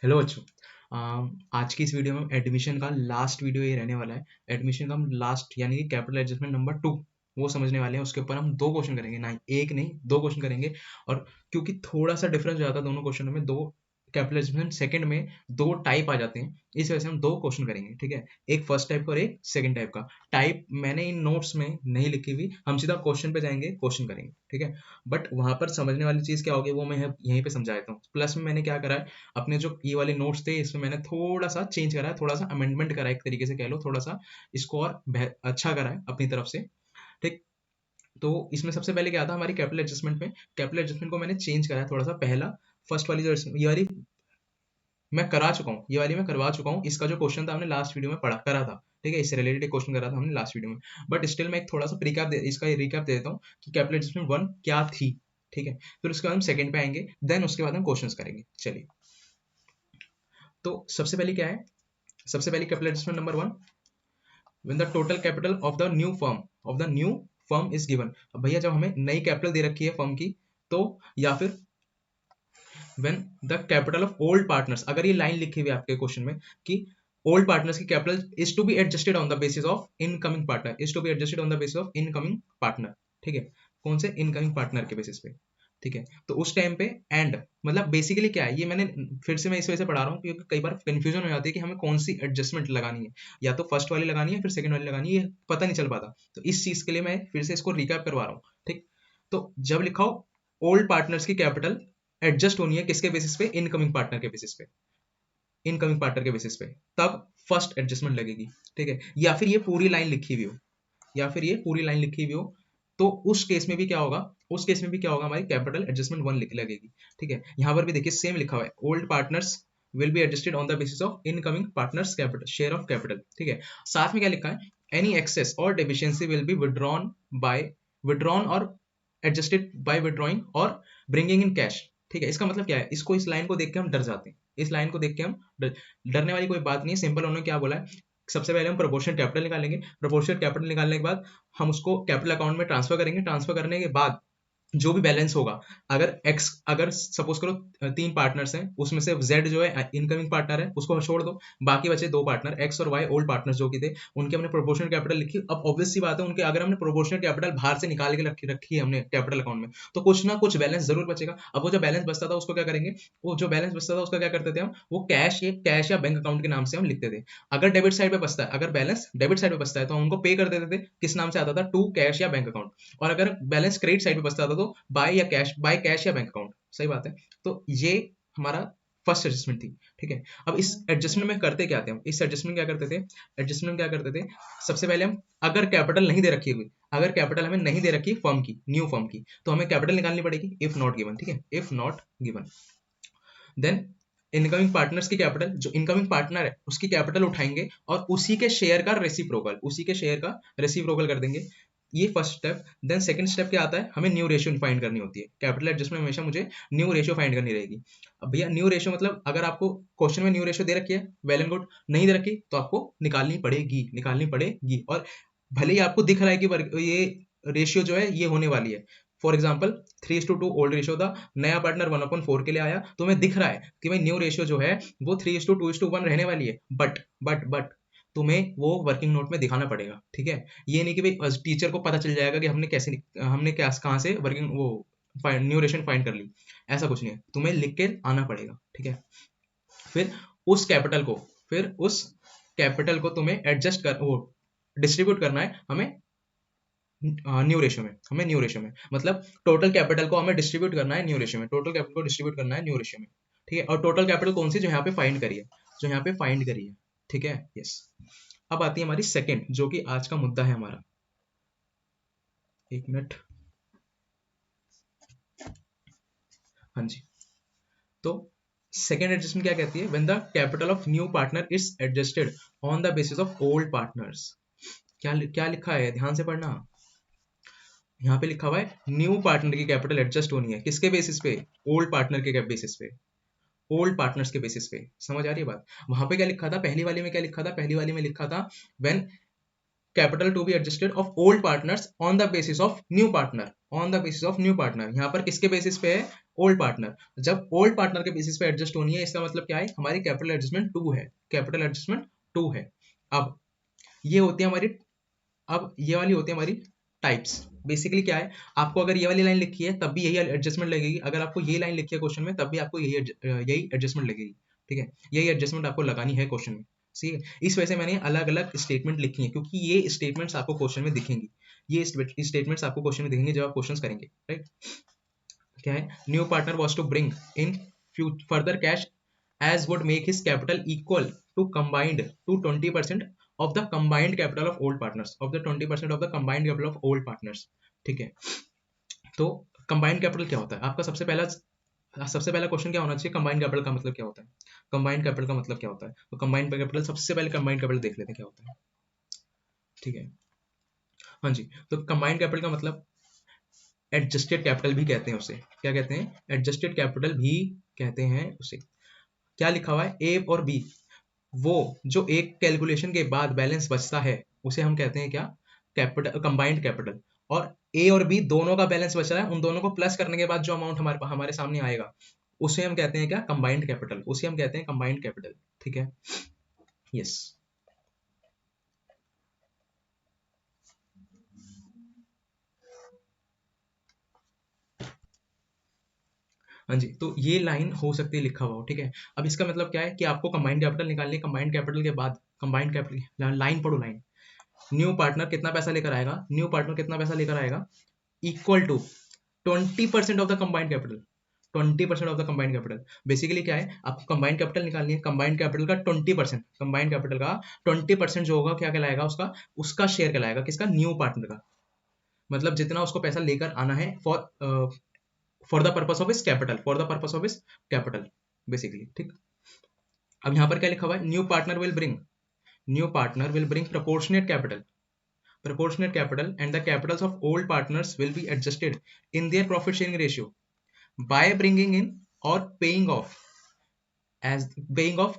Hello बच्चों। आज की इस वीडियो में एडमिशन का लास्ट वीडियो ये रहने वाला है। एडमिशन का हम लास्ट यानी कि कैपिटल एडजस्टमेंट नंबर 2 वो समझने वाले हैं। उसके ऊपर हम दो क्वेश्चन करेंगे, ना एक नहीं दो क्वेश्चन करेंगे। और क्योंकि थोड़ा सा डिफरेंस हो जाता है दोनों क्वेश्चनों में, दो कैपिटल एडजस्टमेंट सेकंड में दो टाइप आ जाते हैं, इस वजह से हम दो क्वेश्चन करेंगे। ठीक है, एक फर्स्ट टाइप का और एक सेकंड टाइप का। टाइप मैंने इन नोट्स में नहीं लिखी हुई, हम सीधा क्वेश्चन पे जाएंगे, क्वेश्चन करेंगे। ठीक है, बट वहां पर समझने वाली चीज क्या होगी वो मैं यहीं पे समझा देता हूँ। प्लस में मैंने क्या करा है, अपने जो ये वाले नोट्स थे इसमें मैंने थोड़ा सा चेंज करा है, थोड़ा सा अमेंडमेंट करा है, एक तरीके से कह लो, थोड़ा सा इसको और अच्छा करा है अपनी तरफ से। ठीक, तो इसमें सबसे पहले क्या था हमारी कैपिटल एडजस्टमेंट में, कैपिटल एडजस्टमेंट को मैंने चेंज करा है थोड़ा सा। पहला फर्स्ट वाली जो ये वाली मैं करा चुका हूँ, ये वाली मैं करवा चुका हूँ। इसका जो क्वेश्चन था हमने लास्ट वीडियो में पढ़ा करा था। ठीक है, इससे रिलेटेड एक क्वेश्चन करा था हमने लास्ट वीडियो में। बट स्टिल मैं एक थोड़ा सा इसका रिकैप दे देता हूँ कि कैपिटल एडजस्टमेंट 1 क्या थी। ठीक है, फिर उसके बाद हम सेकंड पे आएंगे, देन उसके बाद हम क्वेश्चंस करेंगे। चलिए, तो सबसे पहले क्या है, सबसे पहले capital adjustment number 1, when the total capital of the new firm is given. अब भैया जब हमें नई कैपिटल दे रखी है फर्म की, तो या फिर when the capital of old partners, अगर ये लाइन लिखी हुई है आपके क्वेश्चन में कि ओल्ड पार्टनर्स की capital is to be adjusted on the basis of incoming partner, is to be adjusted on the basis of incoming partner. ठीक है, कौन से इनकमिंग पार्टनर के बेसिस पे। ठीक है, तो उस टाइम पे एंड मतलब बेसिकली क्या है, ये मैंने फिर से मैं इस वजह से पढ़ा रहा हूँ क्योंकि कई बार कंफ्यूजन हो जाती है कि हमें कौन सी एडजस्टमेंट लगानी है, या तो फर्स्ट वाली लगानी है फिर सेकंड वाली लगानी है, ये पता नहीं चल पाता। तो इस चीज के लिए मैं फिर से इसको रिकैप करवा रहा हूँ। ठीक, तो जब लिखा हो ओल्ड पार्टनर्स की कैपिटल एडजस्ट होनी है किसके बेसिस पे, इनकमिंग पार्टनर के बेसिस पे, इनकमिंग पार्टनर के बेसिस पे, तब फर्स्ट एडजस्टमेंट लगेगी। ठीक है, या फिर ये पूरी लाइन लिखी हुई हो, या फिर ये पूरी लाइन लिखी हुई हो, तो उस केस में भी क्या होगा, उस केस में भी क्या होगा, हमारी कैपिटल एडजस्टमेंट 1 लिख लगेगी। ठीक है, यहां पर भी देखिए सेम लिखा हुआ है, old partners will be adjusted on the basis of incoming partners capital share of capital. ठीक है, साथ में क्या लिखा है, एनी एक्सेस और डेफिशिएंसी विल बी विड्रॉन और एडजस्टेड बाय विड्रॉइंग और ब्रिंगिंग इन कैश। ठीक है, इसका मतलब क्या है, इसको इस लाइन को देख के हम डर जाते हैं, इस लाइन को देख के हम डरने वाली कोई बात नहीं है। सिंपल उन्होंने क्या बोला है, सबसे पहले हम प्रोपोर्शनल कैपिटल निकालेंगे, प्रोपोर्शनल कैपिटल निकालने के बाद हम उसको कैपिटल अकाउंट में ट्रांसफर करेंगे, ट्रांसफर करने के बाद जो भी बैलेंस होगा, अगर सपोज करो 3 पार्टनर्स हैं, उसमें से जेड जो है इनकमिंग पार्टनर है, उसको छोड़ दो, बाकी बचे दो पार्टनर एक्स और वाई ओल्ड पार्टनर्स जो कि थे, उनके हमने प्रोपोर्शनल कैपिटल लिखी। अब ऑब्वियस सी बात है, उनके अगर हमने प्रोपोर्शनल कैपिटल बाहर से निकाल के रखी है हमने कैपिटल अकाउंट में, तो कुछ ना कुछ बैलेंस जरूर बचेगा। अब वो जो बैलेंस बचता था उसको क्या करेंगे, वो जो बैलेंस बचता था उसका क्या करते थे हम, वो कैश या बैंक अकाउंट के नाम से हम लिखते थे। अगर डेबिट साइड पे बचता है, अगर बैलेंस डेबिट साइड पे बचता है, तो हम उनको पे कर देते थे, किस नाम से आता था, टू कैश या बैंक अकाउंट। और अगर बैलेंस क्रेडिट साइड पे बचता था, तो बाय कैश या बैंक अकाउंट। सही बात है, तो ये हमारा फर्स्ट एडजस्टमेंट थी। ठीक है, अब इस एडजस्टमेंट में करते क्या थे हम, इस एडजस्टमेंट क्या करते थे, एडजस्टमेंट क्या करते थे, सबसे पहले हम अगर कैपिटल नहीं दे रखी हुई, अगर कैपिटल हमें नहीं दे रखी फर्म की, न्यू फर्म की, तो हमें कैपिटल निकालनी पड़ेगी इफ नॉट गिवन। ठीक है, if not given, then incoming partners की कैपिटल, जो इनकमिंग पार्टनर है उसकी कैपिटल उठाएंगे और उसी के शेयर का रेसिप्रोकल, उसी के शेयर का रेसिप्रोकल कर देंगे। ये first step. Then second step क्या आता है, हमें न्यू रेशियो फाइंड करनी होती है। कैपिटल एडजस्टमेंट में हमेशा मुझे न्यू रेशियो फाइंड करनी रहेगी। अब भैया न्यू रेशियो मतलब अगर आपको क्वेश्चन में न्यू रेशियो दे रखी है, वेल एंड गुड, नहीं दे रखी तो आपको निकालनी पड़ेगी, निकालनी पड़ेगी। और भले ही आपको दिख रहा है कि ये रेशियो जो है ये होने वाली है, फॉर एग्जाम्पल 3:2 ओल्ड रेशियो था, नया पार्टनर 1/4 के लिए आया, तो हमें दिख रहा है कि भाई न्यू रेशियो जो है वो 3:2:1 रहने वाली है। बट तुम्हें वो वर्किंग नोट में दिखाना पड़ेगा। ठीक है, ये नहीं कि भाई टीचर को पता चल जाएगा कि हमने क्या कहाँ से वर्किंग वो न्यू रेशियो फाइंड कर ली, ऐसा कुछ नहीं है, तुम्हें लिख के आना पड़ेगा। ठीक है, फिर उस कैपिटल को फिर उस कैपिटल को तुम्हें एडजस्ट कर वो डिस्ट्रीब्यूट करना है हमें न्यू रेशियो में, हमें न्यू रेशियो में मतलब टोटल कैपिटल को हमें डिस्ट्रीब्यूट करना है न्यू रेशियो में, टोटल कैपिटल को डिस्ट्रीब्यूट करना है न्यू रेशियो में। ठीक है, और टोटल कैपिटल कौन सी, जो यहाँ पे फाइंड करी है, जो यहाँ पे फाइंड करी है। ठीक है, यस। अब आती है हमारी सेकंड, जो कि आज का मुद्दा है हमारा। एक मिनट, हाँ जी। तो सेकंड एडजस्टमेंट क्या कहती है, when the capital of new partner is adjusted on the basis of old partners. क्या क्या लिखा है, ध्यान से पढ़ना। यहाँ पे लिखा हुआ है न्यू पार्टनर की कैपिटल एडजस्ट होनी है किसके बेसिस पे, ओल्ड पार्टनर के बेसिस पे, ओल्ड पार्टनर्स के बेसिस पे। समझ आ रही है बात। वहां पे क्या लिखा था, पहली वाली में क्या लिखा था, पहली वाली में लिखा था when capital to be adjusted of old partners on the basis of new partner, on the basis of new partner. यहाँ पर किसके बेसिस पे है? Old partner. जब ओल्ड पार्टनर के बेसिस पे एडजस्ट होनी है, इसका मतलब क्या है? हमारी कैपिटल एडजस्टमेंट 2 है, कैपिटल एडजस्टमेंट 2 है। अब ये होती है हमारी, अब ये वाली होती है हमारी टाइप्स। बेसिकली क्या है, आपको अगर ये वाली लाइन लिखी है तब भी यही एडजस्टमेंट लगेगी, अगर आपको ये लाइन लिखी है क्वेश्चन में तब भी आपको यही एडजस्टमेंट लगेगी। ठीक है, यही एडजस्टमेंट आपको लगानी है क्वेश्चन में। ठीक है, इस वजह से मैंने अलग अलग स्टेटमेंट लिखी है, क्योंकि ये स्टेटमेंट्स आपको क्वेश्चन में दिखेंगी, ये स्टेटमेंट्स आपको क्वेश्चन में दिखेंगे जब आप क्वेश्चन करेंगे। राइट, क्या है? New partner was to bring in further cash as would make his capital equal to combined to 20% of the combined capital of old partners, of the 20% of the combined capital of old partners। ठीक है, तो combined capital क्या होता है आपका? सबसे पहला question क्या होना चाहिए? कंबाइंड कैपिटल का मतलब क्या होता है? कंबाइंड कैपिटल का मतलब क्या होता है? तो कंबाइंड कैपिटल, सबसे पहले कंबाइंड कैपिटल देख लेते हैं क्या होता है। ठीक है, हाँ जी, तो कंबाइंड कैपिटल का मतलब एडजस्टेड कैपिटल भी कहते हैं उसे। क्या कहते हैं? एडजस्टेड कैपिटल भी कहते हैं उसे। क्या लिखा हुआ है? ए और बी, वो जो एक कैलकुलेशन के बाद बैलेंस बचता है उसे हम कहते हैं क्या? Capital, combined capital. और ए और बी दोनों का बैलेंस बच रहा है, उन दोनों को प्लस करने के बाद जो अमाउंट हमारे सामने आएगा उसे हम कहते हैं क्या? कंबाइंड कैपिटल, उसे हम कहते हैं कंबाइंड कैपिटल। ठीक है, यस। हाँ जी, तो ये लाइन हो सकती है लिखा हुआ हो। ठीक है, अब इसका मतलब क्या है कि आपको कंबाइंड कैपिटल निकालनी है। कंबाइंड कैपिटल के बाद कंबाइंड कैपिटल, लाइन पढ़ो लाइन। न्यू पार्टनर कितना पैसा लेकर आएगा? न्यू पार्टनर कितना पैसा लेकर आएगा? Equal to 20% of the combined capital, 20% of the combined capital. Basically क्या है, आपको कंबाइंड कैपिटल निकालनी है। कंबाइंड कैपिटल का 20%, कंबाइंड कैपिटल का 20% जो होगा क्या कहलाएगा? उसका उसका शेयर कहलाएगा। किसका? न्यू पार्टनर का। मतलब जितना उसको पैसा लेकर आना है फॉर द पर्पस ऑफ इस capital, for the purpose of इस कैपिटल बेसिकली। ठीक, अब यहाँ पर क्या लिखा हुआ है? New partner will bring, new partner will bring proportionate capital, proportionate capital and the capitals of old partners will be adjusted in their profit sharing ratio by bringing in or paying off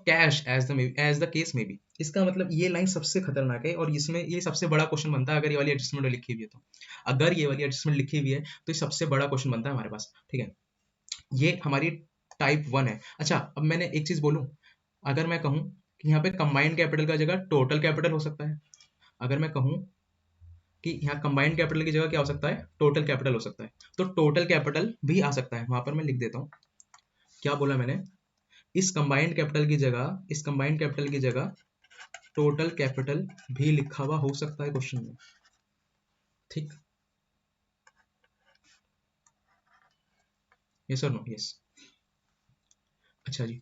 cash as the case may be। इसका मतलब ये line सबसे खतरनाक है और इसमें ये सबसे बड़ा क्वेश्चन बनता है अगर ये वाली एडजस्टमेंट लिखी हुई है तो। अगर ये वाली एडजस्टमेंट लिखी हुई है तो ये सबसे बड़ा क्वेश्चन बनता है हमारे पास। ठीक है, ये हमारी टाइप 1 है। अच्छा, अब मैंने एक चीज बोलूं, अगर मैं कहूं कि यहाँ पे कंबाइंड कैपिटल का जगह टोटल कैपिटल हो सकता है, अगर मैं कहूं कि यहाँ कंबाइंड कैपिटल की जगह क्या हो सकता है? टोटल कैपिटल हो सकता है, तो टोटल कैपिटल भी आ सकता है। वहां पर मैं लिख देता हूँ, क्या बोला मैंने? इस कंबाइंड कैपिटल की जगह, इस कंबाइंड कैपिटल की जगह टोटल कैपिटल भी लिखा हुआ हो सकता है क्वेश्चन में। ठीक, यस और नो? यस। अच्छा जी,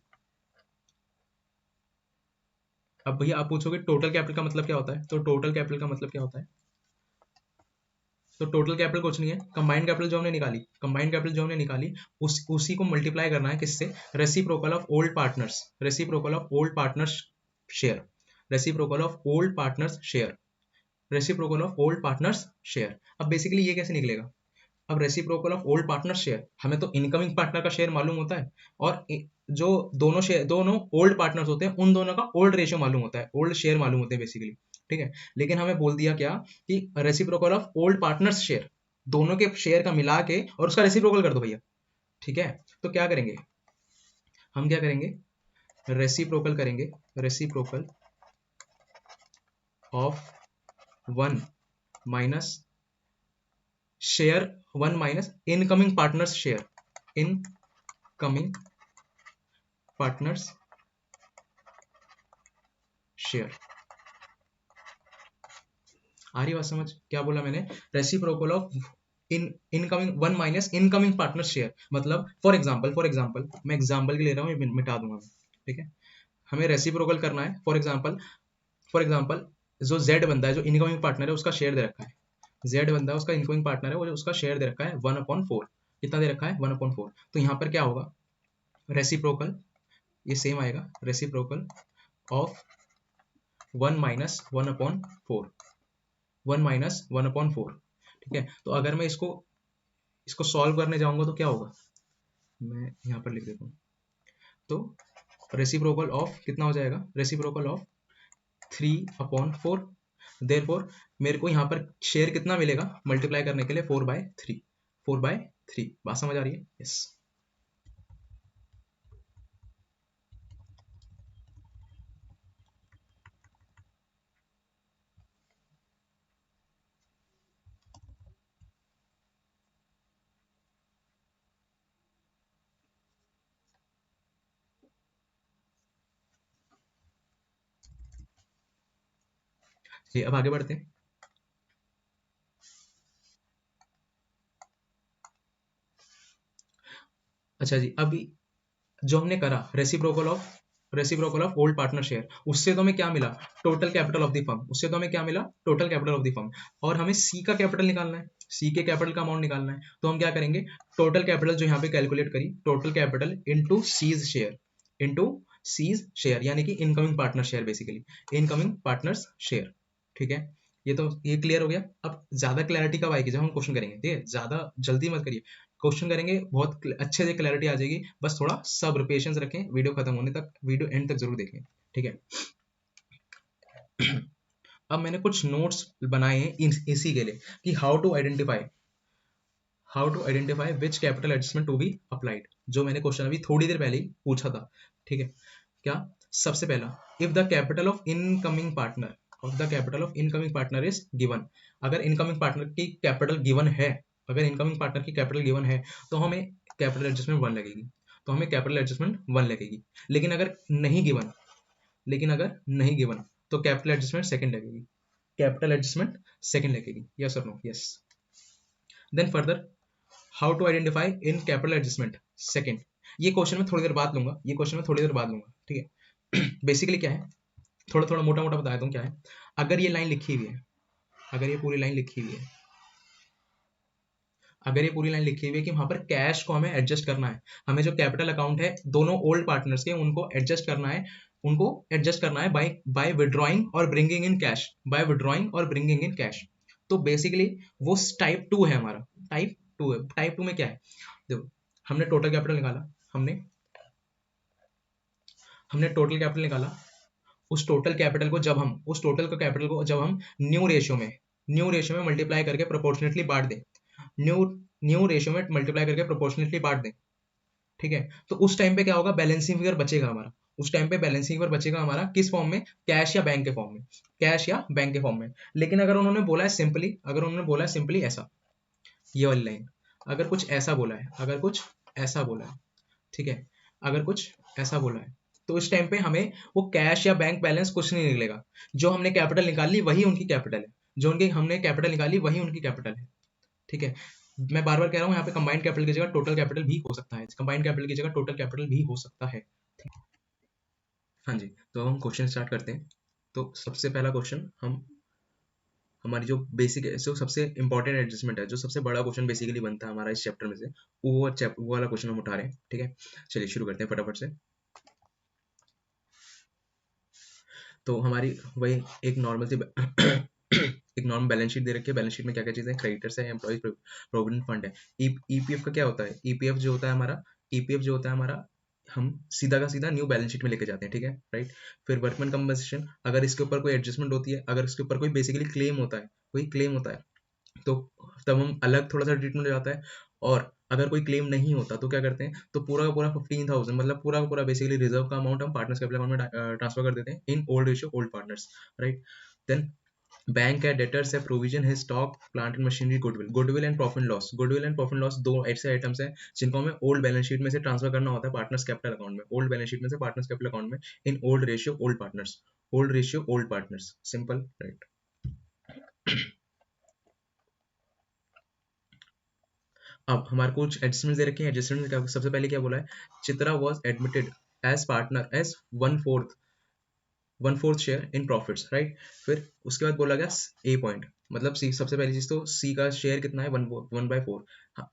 अब भैया आप पूछोगे टोटल कैपिटल का मतलब क्या होता है? तो टोटल कैपिटल का मतलब क्या होता है? तो टोटल कैपिटल कुछ नहीं है, कंबाइंड कैपिटल जो हमने निकाली, कंबाइंड कैपिटल जो हमने निकाली उसी को मल्टीप्लाई करना है किससे? Reciprocal of old partners, reciprocal of old partners share, reciprocal of old partners share, reciprocal of old partners share. अब बेसिकली ये कैसे निकलेगा? अब reciprocal of old partner share, हमें तो इनकमिंग पार्टनर का शेयर मालूम होता है, और जो दोनों शेयर, दोनों ओल्ड पार्टनर्स होते हैं, उन दोनों का ओल्ड रेशियो मालूम होता है, ओल्ड शेयर मालूम होते हैं बेसिकली। ठीक है, लेकिन हमें बोल दिया क्या कि reciprocal of old partners share, दोनों के शेयर का मिला के और उसका रेसिप्रोकल कर दो भैया। ठीक है, तो क्या करेंगे हम? क्या करेंगे? रेसिप्रोकल करेंगे, reciprocal of 1 minus share, 1 minus incoming partners share, incoming partners share. आ रही बात समझ? क्या बोला मैंने? Reciprocal of incoming 1 minus incoming partner share. मतलब फॉर एग्जांपल मैं एग्जांपल के ले रहा हूँ, ये मिटा दूंगा मैं। ठीक है, हमें रेसिप्रोकल करना है। फॉर एग्जांपल जो जेड बंदा है, जो इनकमिंग पार्टनर है, उसका शेयर दे रखा है। जेड बंदा है, उसका इनकमिंग पार्टनर है, वो उसका शेयर दे रखा है 1/4। कितना दे रखा है? 1/4। तो यहाँ पर क्या होगा? रेसिप्रोकल, ये सेम आएगा, रेसिप्रोकल ऑफ 1 माइनस 1/4, 1 माइनस 1/4। ठीक है, तो अगर मैं इसको इसको सॉल्व करने जाऊंगा तो क्या होगा? मैं यहाँ पर लिख देता हूँ। तो रेसिप्रोकल ऑफ कितना हो जाएगा? रेसिप्रोकल ऑफ 3/4, देयरफॉर मेरे को यहाँ पर शेयर कितना मिलेगा मल्टीप्लाई करने के लिए 4/3, 4/3। बात समझ आ रही है? यस। ये अब आगे बढ़ते हैं। अच्छा जी, अभी जो हमने करा reciprocal of old partner share, उससे तो हमें क्या मिला? Total capital of the firm. उससे तो हमें क्या मिला? Total capital of the firm. और हमें सी का कैपिटल निकालना है, सी के कैपिटल का अमाउंट निकालना है। तो हम क्या करेंगे? टोटल कैपिटल जो यहाँ पे कैलकुलेट करी, total capital into C's share, into C's share यानी कि incoming partner share, basically incoming partners share. ठीक है, ये क्लियर हो गया। अब ज्यादा क्लैरिटी कब आएगी? जब हम क्वेश्चन करेंगे। ठीक है, ज्यादा जल्दी मत करिए, क्वेश्चन करेंगे बहुत अच्छे से क्लैरिटी आ जाएगी। बस थोड़ा सब्र, पेशेंस रखें, वीडियो खत्म होने तक, वीडियो एंड तक जरूर देखें। ठीक है। अब मैंने कुछ नोट्स बनाए हैं इसी के लिए कि how to identify which capital adjustment to be applied, जो मैंने क्वेश्चन अभी थोड़ी देर पहले ही पूछा था। ठीक है, क्या? सबसे पहला, if the capital of incoming partner is given. अगर इनकमिंग पार्टनर की कैपिटल गिवन है, अगर इनकमिंग पार्टनर की कैपिटल गिवन है, तो हमें कैपिटल एडजस्टमेंट 1 लगेगी, तो हमें कैपिटल एडजस्टमेंट 1 लगेगी। लेकिन अगर नहीं गिवन, तो कैपिटल एडजस्टमेंट सेकंड लगेगी, कैपिटल एडजस्टमेंट सेकंड लगेगी। यस और no? Yes. Then further, how to identify in capital adjustment second. ये क्वेश्चन में थोड़ी देर बाद लूंगा, ठीक है। बेसिकली क्या है, थोड़ा थोड़ा मोटा मोटा बता देता हूँ क्या है। अगर ये लाइन लिखी हुई है, अगर ये पूरी लाइन लिखी हुई है, कि वहां पर कैश को हमें एडजस्ट करना है, हमें जो कैपिटल अकाउंट है दोनों ओल्ड पार्टनर्स के, उनको एडजस्ट करना है, बाय बाय विड्रॉइंग और ब्रिंगिंग इन कैश, तो बेसिकली वो टाइप 2 है हमारा, टाइप 2 में क्या है? देखो, हमने टोटल कैपिटल निकाला, हमने हमने टोटल कैपिटल निकाला। उस टोटल कैपिटल को जब हम न्यू रेशियो में मल्टीप्लाई करके प्रोपोर्शनेटली बांट दें, न्यू न्यू रेशियो में मल्टीप्लाई करके प्रोपोर्शनेटली बांट दें, ठीक है, तो उस टाइम पे क्या होगा? बैलेंसिंग फिगर बचेगा हमारा। किस फॉर्म में? कैश या बैंक के फॉर्म में, लेकिन अगर उन्होंने बोला है सिंपली ऐसा, ये वाली लाइन, अगर कुछ ऐसा बोला है, ठीक है, अगर कुछ ऐसा बोला है, तो इस टाइम पे हमें वो कैश या बैंक बैलेंस कुछ नहीं निकलेगा। जो हमने कैपिटल निकाली वही उनकी कैपिटल है, ठीक है। मैं बार बार कह रहा हूँ, यहाँ पे कंबाइंड कैपिटल की जगह टोटल कैपिटल भी हो सकता है, हाँ जी। तो हम क्वेश्चन स्टार्ट करते हैं। तो सबसे पहला क्वेश्चन, हम हमारी जो बेसिक है, जो सबसे इंपॉर्टेंट एडजस्टमेंट है, जो सबसे बड़ा क्वेश्चन बेसिकली बनता है हमारा इस चैप्टर में से, वो वाला क्वेश्चन हम उठा रहे हैं। ठीक है, चलिए शुरू करते हैं फटाफट से। तो हमारी वही एक नॉर्मल सी एक नॉर्मल बैलेंस शीट दे रखी है। बैलेंस शीट में क्या क्या चीजें, क्रेडिटर्स है, एम्प्लॉइज प्रोविडेंट फंड है। ईपीएफ का क्या होता है? ईपीएफ जो होता है हमारा, हम सीधा का सीधा न्यू बैलेंस शीट में लेके जाते हैं। ठीक है, राइट। फिर वर्कमैन कंपनसेशन, अगर इसके ऊपर कोई एडजस्टमेंट होती है, अगर इसके ऊपर कोई बेसिकली क्लेम होता है, तो तब हम अलग थोड़ा सा ट्रीटमेंट हो जाता है। और अगर कोई क्लेम नहीं होता तो क्या करते हैं? तो पूरा का पूरा 15,000, मतलब पूरा का पूरा बेसिकली रिजर्व का अमाउंट हम पार्टनर्स कैपिटल अकाउंट में ट्रांसफर कर देते हैं in old ratio old partners, right. Then bank है, डेटर्स है, प्रोविजन है, stock plant and machinery, goodwill and profit loss दो ऐसे आइटम्स हैं जिनको हमें ओल्ड बैलेंस शीट में से ट्रांसफर करना होता है पार्टनर्स कैपिटल अकाउंट में, इन old ratio old partners, simple, right. अब हमारे को कुछ एडजस्टमेंट दे रखे हैं। एडजस्टमेंट में सबसे पहले क्या बोला है? Chitra was admitted as partner as one fourth share in profits, right. फिर उसके बाद बोला गया ए पॉइंट, मतलब सी, सबसे पहली चीज तो सी का शेयर कितना है? 1/4।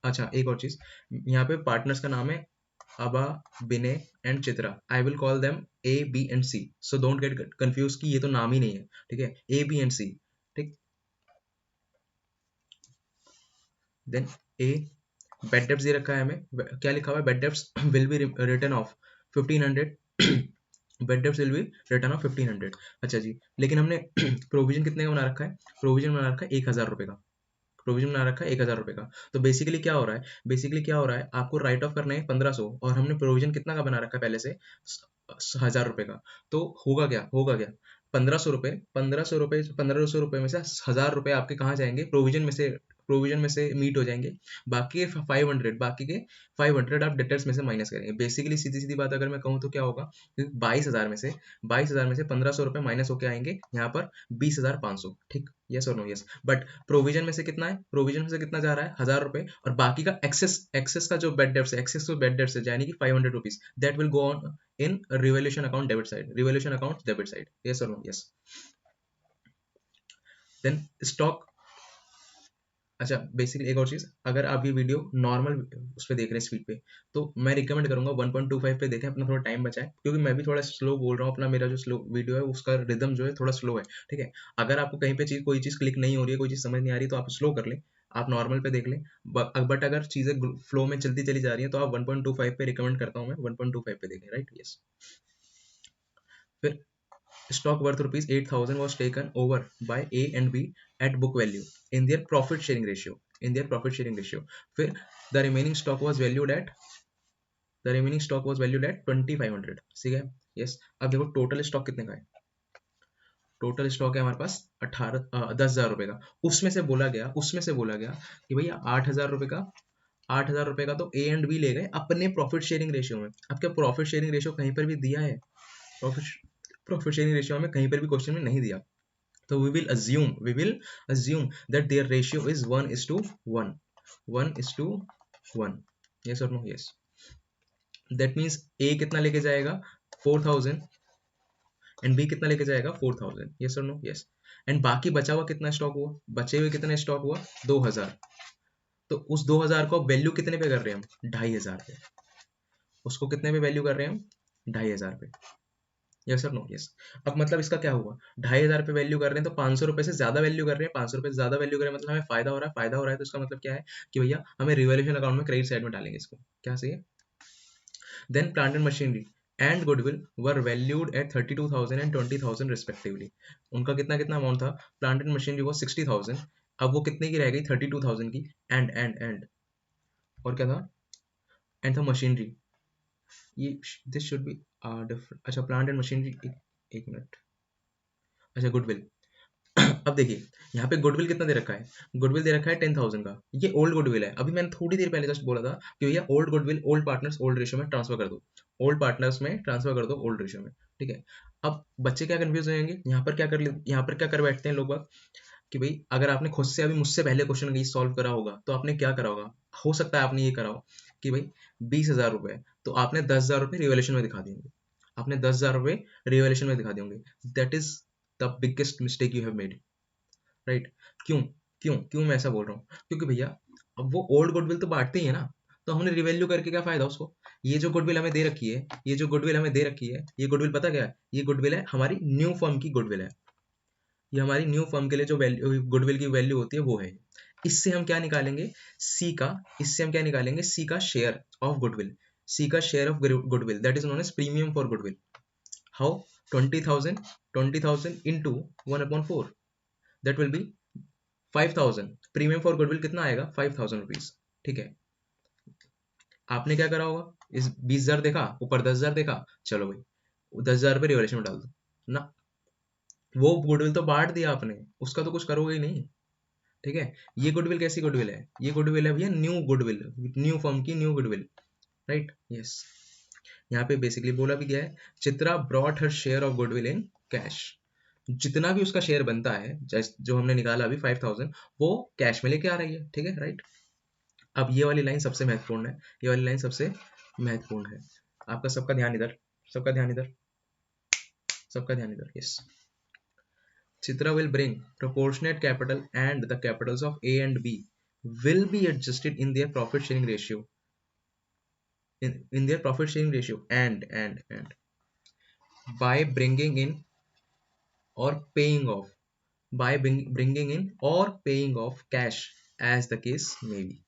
अच्छा, एक और चीज, यहाँ पे पार्टनर्स का नाम है अबा, बिने and Chitra. I will call them A B and C, so don't get confuse कि ये तो नाम ही नहीं है। ठीक है, ए बी एंड सी, ठीक। देन ए, बेड डेप्स दे रखा है हमें, क्या लिखा हुआ है? Bad debts will be return of 1500 bad डेप्ट विल बी रिटर्न ऑफ 1500। अच्छा जी, लेकिन हमने प्रोविजन कितने का बना रखा है? प्रोविजन बना रखा है 1000 रुपये का। प्रोविजन बना रखा है 1000 रुपये का। तो बेसिकली क्या हो रहा है, बेसिकली क्या हो रहा है, आपको राइट ऑफ करना है 1500, और हमने प्रोविजन कितना का बना रखा है पहले से? 1000 रुपये का। तो होगा क्या 1500 रुपये, 1500 रुपये, 1500 रुपये में से 1000 रुपये आपके कहाँ जाएंगे? प्रोविजन में से मीट हो जाएंगे। बाकी के 500, बाकी के 500 आप डेटर्स में से माइनस करेंगे। बेसिकली सीधी सीधी बात अगर मैं कहूँ तो क्या होगा, 22,000 में से 1500 रुपये माइनस होके आएंगे यहाँ पर 20,500। ठीक, यस और नो? यस। बट प्रोविजन में से कितना है? प्रोविजन में से कितना जा रहा है? 1000 रुपये, और बाकी का एक्सेस का जो बेड डेप्ट है, एक्सेस जो बेड डेप्ट है, यानी कि 500 rupees, that will go on in revaluation account debit side, revaluation account debit side. Yes और नो? यस। Then stock. अच्छा, बेसिकली एक और चीज, अगर आप ये वीडियो नॉर्मल उस पर देख रहे हैं स्पीड पे, तो मैं रिकमेंड करूंगा 1.25 पे देखें, अपना थोड़ा टाइम बचाएं, क्योंकि मैं भी थोड़ा स्लो बोल रहा हूँ। अपना मेरा जो स्लो वीडियो है उसका रिदम जो है थोड़ा स्लो है। ठीक है, अगर आपको कहीं पे कोई चीज क्लिक नहीं हो रही है, कोई चीज समझ नहीं आ रही, तो आप स्लो कर लें, आप नॉर्मल पे देख लें। बट अगर चीजें फ्लो में चलती चली जा रही है, तो आप 1.25 पे रिकमेंड करता हूँ मैं, 1.25 पे देखें। Right, yes. फिर stock worth rupees 8,000 was taken over by A and B at book value in their profit sharing ratio, फिर the remaining stock was valued at 2500। ठीक है, यस। अब देखो टोटल स्टॉक कितने का है? टोटल स्टॉक है हमारे पास 10,000 रुपए का। उसमें से बोला गया कि भैया 8,000 रुपए का, 8,000 रुपए का तो ए एंड बी ले गए अपने प्रॉफिट शेयरिंग रेशियो में। अब क्या प्रॉफिट शेयरिंग रेशियो कहीं पर भी दिया है? प्रॉफिट प्रॉफिट शेयरिंग रेशियो हमें कहीं पर भी क्वेश्चन में नहीं दिया। तो we will assume that their ratio is 1:1, 1:1। yes or no? yes। that means A कितना लेके जाएगा? 4,000, एंड B कितना लेके जाएगा? 4,000। yes or no? yes। And बाकी बचा हुआ कितना स्टॉक हुआ? बचे हुए कितना स्टॉक हुआ? 2,000। तो उस 2,000 को वैल्यू कितने पे कर रहे हैं हम? 2,500 पे। उसको कितने पे वैल्यू कर रहे हैं हम? 2,500 पे। यस और नो? यस। अब मतलब इसका क्या हुआ? 2,500 पे वैल्यू कर रहे हैं, तो 500 रुपए से ज्यादा वैल्यू कर रहे हैं, 500 रुपए से ज्यादा वैल्यू कर रहे हैं, मतलब हमें फायदा हो रहा है। फायदा हो रहा है तो इसका मतलब क्या है कि भैया हमें रिवैल्यूएशन अकाउंट में क्रेडिट साइड में डालेंगे इसको। क्या सही है? Then plant and machinery and goodwill were valued at 32,000 and 20,000 respectively. उनका कितना कितना अमाउंट था? प्लांट एंड मशीनरी वो 60,000, अब वो कितने की रह गई? 32,000 की। एंड और क्या था? एंड था मशीनरी। ये दिस शुड बी डिफरेंट। अच्छा, प्लांट एंड मशीनरी, एक मिनट। अच्छा, गुडविल। अब देखिए यहाँ पे गुडविल कितना दे रखा है? गुडविल दे रखा है 10,000 का। ये ओल्ड गुडविल है। अभी मैंने थोड़ी देर पहले जस्ट बोला था कि भैया old goodwill old partners old ratio में ट्रांसफर कर दो, ओल्ड पार्टनर्स में ट्रांसफर कर दो ओल्ड रेशियो में। ठीक है, अब बच्चे क्या कंफ्यूज हो जाएंगे, यहाँ पर क्या कर बैठते हैं लोग बाग कि भाई अगर आपने खुद से अभी मुझसे पहले क्वेश्चन नहीं सॉल्व करा होगा, तो आपने क्या करा होगा? हो सकता है आपने ये करा हो कि भाई 20,000 रुपए, तो आपने 10,000 रुपए रिवॉल्यूशन में दिखा दिए, आपने 10,000 रुपए रिवॉल्यूशन में दिखा दिए। That is the biggest mistake you have made. Right? क्यों? क्यों मैं ऐसा बोल रहा हूँ? क्योंकि भैया अब वो ओल्ड गुडविल तो बांटते ही है ना, तो हमने रिवैल्यू करके क्या फायदा उसको? ये जो गुडविल हमें दे रखी है, ये गुडविल पता क्या है? ये गुडविल है हमारी न्यू फर्म की गुडविल है। ये हमारी न्यू फर्म के लिए जो वैल्यू गुडविल की वैल्यू होती है वो है। इससे हम क्या निकालेंगे? सी का, इससे हम क्या निकालेंगे? सी का शेयर ऑफ गुडविल, सी का share of goodwill, that is known as premium for goodwill. How? 20,000, 20,000 into 1/4, that will be 5,000। Premium for goodwill कितना आएगा? 5,000 रुपीज। ठीक है, आपने क्या करा होगा? इस 20,000 देखा, ऊपर 10,000 देखा, चलो भाई 10,000 रुपये रिवॉल्यूशन में डाल दो ना। वो गुडविल तो बांट दिया आपने, उसका तो कुछ करोगे ही नहीं। ठीक है, ये गुडविल कैसी गुडविल है? ये गुडविल है भैया न्यू गुडविल, न्यू फर्म की न्यू गुडविल। Right, yes. यहाँ पे बेसिकली बोला भी गया है, Chitra brought her share of goodwill in cash. जितना भी उसका शेयर बनता है, जो हमने निकाला अभी 5,000, वो कैश में लेके आ रही है। ठीक है, राइट। अब ये वाली लाइन सबसे महत्वपूर्ण है, ये वाली लाइन सबसे महत्वपूर्ण है। आपका सबका ध्यान इधर, सबका ध्यान इधर, सबका ध्यान इधर। Yes. Chitra will bring proportionate capital, and the capitals of A and B will be adjusted in their profit sharing ratio, in their profit sharing ratio, and by bringing in or paying off, bringing in or paying off cash as the case may be।